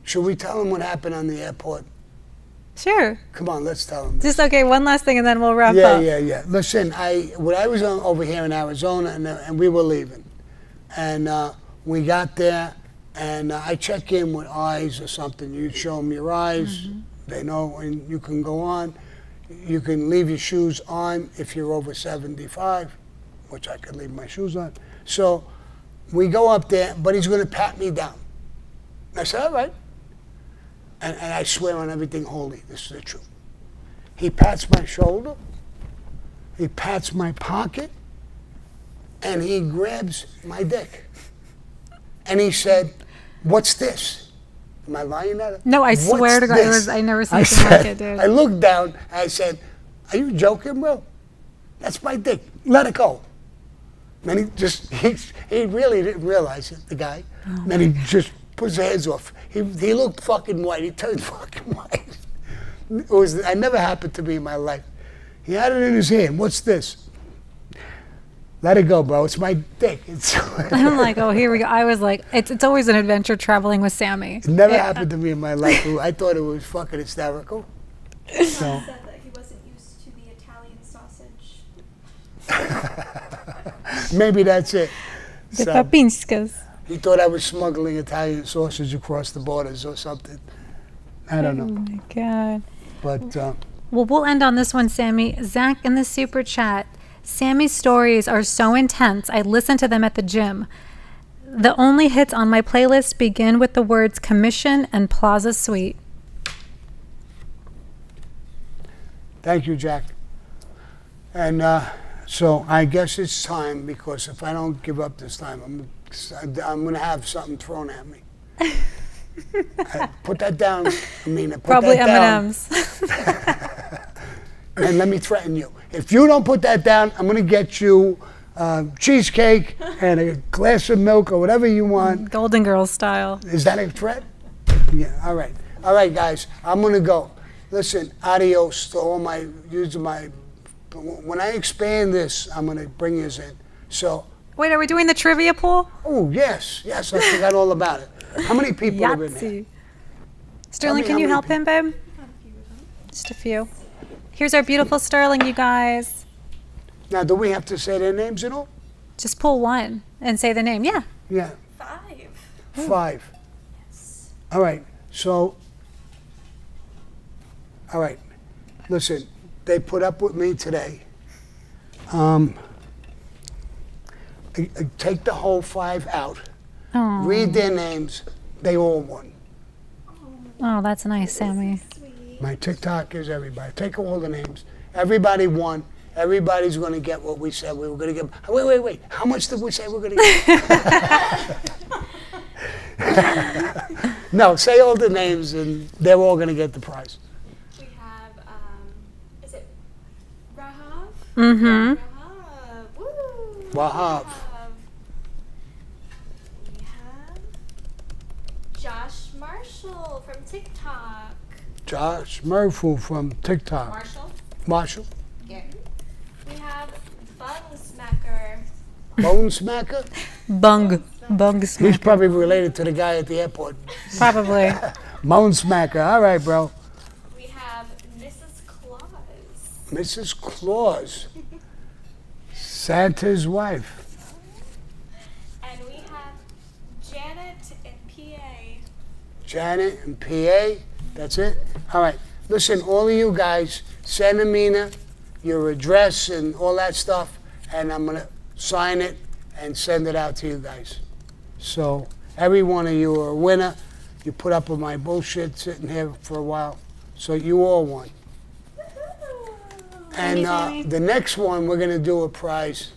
Should we tell him what happened on the airport?
Sure.
Come on, let's tell him.
Just okay. One last thing, and then we'll wrap up.
Yeah. Listen, when I was over here in Arizona, and we were leaving, and we got there, and I check in with eyes or something. You show them your eyes. They know, and you can go on. You can leave your shoes on if you're over 75, which I could leave my shoes on. So we go up there, but he's going to pat me down. I said, all right. And I swear on everything holy, this is the truth. He pats my shoulder, he pats my pocket, and he grabs my dick. And he said, what's this? Am I lying at it?
No, I swear to God, I never seen anything like it, dude.
I looked down, and I said, are you joking, bro? That's my dick. Let it go. And he really didn't realize it, the guy. And then he just put his hands off. He looked fucking white. He turned fucking white. It never happened to me in my life. He had it in his hand. What's this? Let it go, bro. It's my dick.
I'm like, oh, here we go. I was like, it's always an adventure traveling with Sammy.
It never happened to me in my life. I thought it was fucking hysterical.
He said that he wasn't used to the Italian sausage.
Maybe that's it.
The papinskas.
He thought I was smuggling Italian sausage across the borders or something. I don't know.
Oh my God.
But
well, we'll end on this one, Sammy. Zach in the super chat. Sammy's stories are so intense. I listen to them at the gym. The only hits on my playlist begin with the words commission and Plaza Suite.
thank you, Jack. And so I guess it's time, because if I don't give up this time, I'm going to have something thrown at me. Put that down, Amina. Put
Probably
that down.
M&Ms.
And let me threaten you. If you don't put that down, I'm going to get you cheesecake and a glass of milk or whatever you want.
Golden Girls style.
Is that a threat? Yeah, all right. All right, guys, I'm going to go. Listen, adios to all my users. When I expand this, I'm going to bring you in. So.
Wait, are we doing the trivia pool?
Oh, yes, I forgot all about it. How many people are in there?
Sterling, can you help him, babe? Just a few. Here's our beautiful Sterling, you guys.
Now, do we have to say their names and all?
Just pull one and say the name. Yeah.
Yeah.
5.
5. Yes. All right. So, all right. Listen, they put up with me today. Take the whole 5 out.
Oh.
Read their names. They all won.
Oh, that's nice, Sammy.
My TikTok is everybody. Take all the names Everybody won. Everybody's going to get what we said we were going to get. Wait. How much did we say we're going to get? No, say all the names and they're all going to get the prize.
We have, is it Rahav?
Mm-hmm.
Rahav. Woo!
Rahav.
We have Josh Marshall from TikTok.
Josh Murphy from TikTok. Marshall.
Yeah. We have Bung Smacker.
Bone Smacker.
Bung
He's
smack.
probably related to the guy at the airport.
Probably.
Bone Smacker. All right, bro.
We have Mrs. Claus.
Mrs. Claus. Santa's wife.
And we have Janet and PA.
Janet and PA. That's it? All right. Listen, all of you guys, send Amina your address and all that stuff, and I'm going to sign it and send it out to you guys. So every one of you are a winner. You put up with my bullshit sitting here for a while. So you all won. And the next one, we're going to do a prize.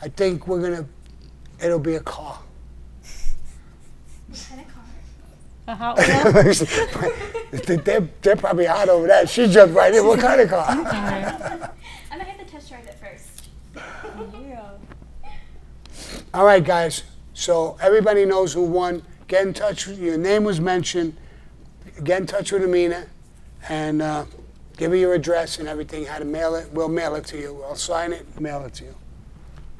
I think it'll be a car.
What kind of car?
A Hot Wheel.
They're probably hot over that. She jumped right in. What kind of car?
I'm gonna hit the test drive it first.
All right, guys. So everybody knows who won. Get in touch. Your name was mentioned. Get in touch with Amina and give her your address and everything, how to mail it. We'll mail it to you. I'll sign it, mail it to you.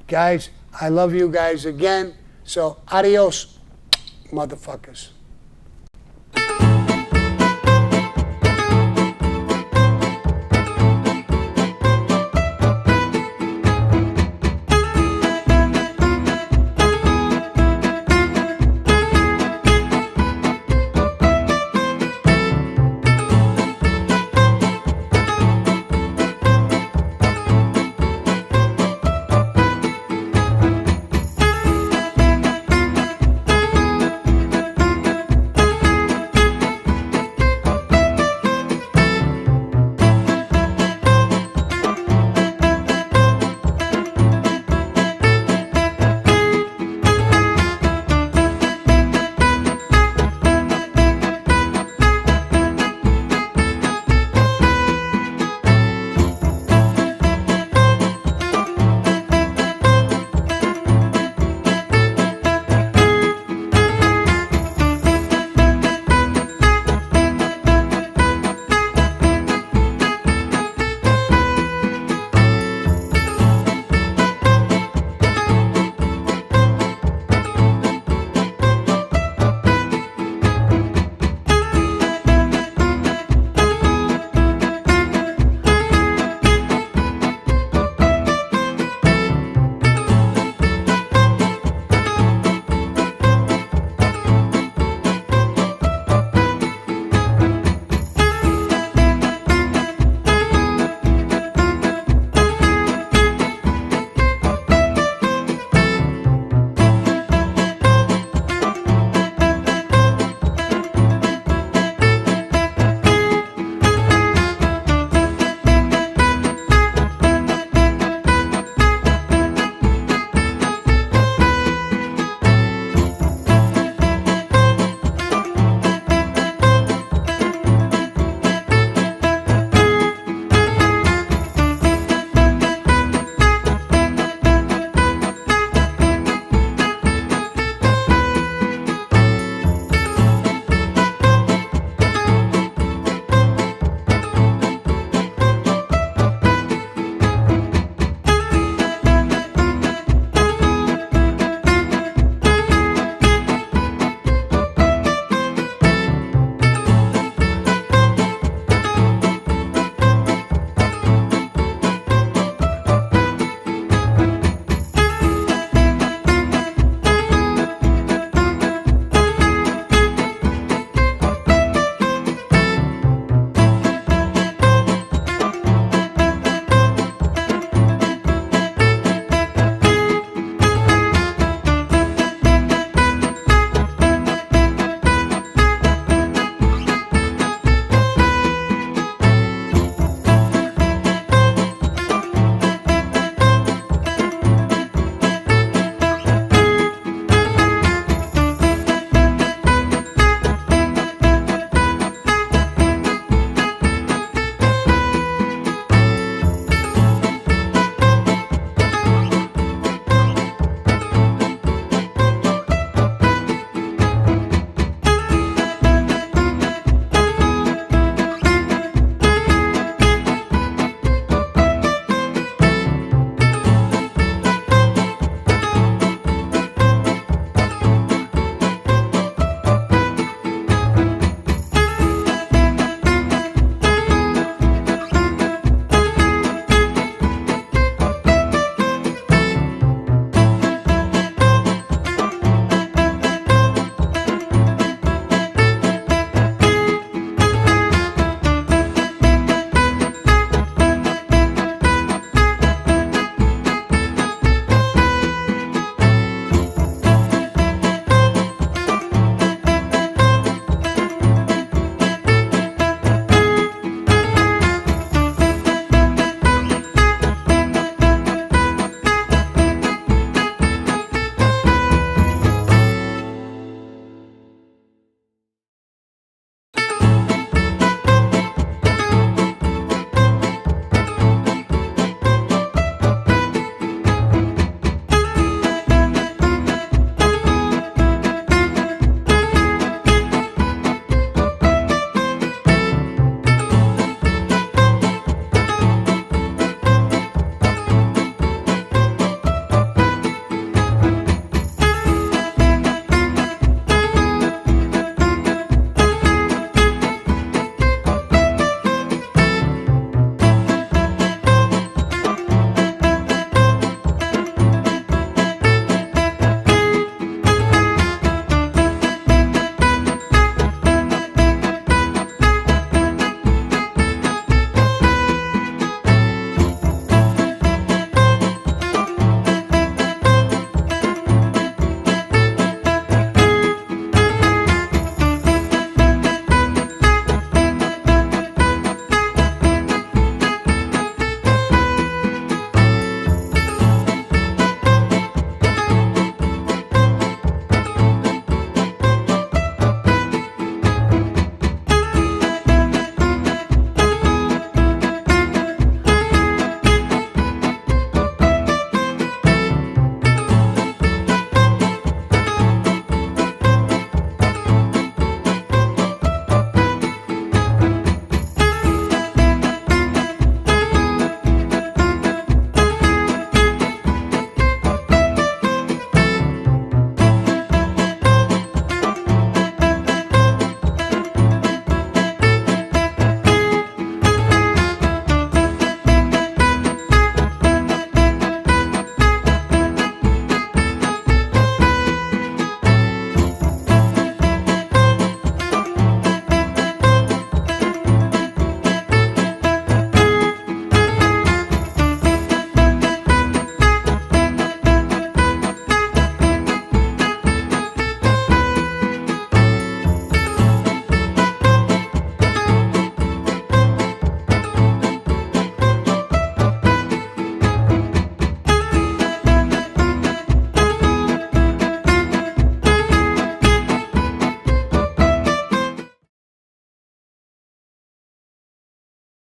Guys, I love you guys again. So adios, motherfuckers.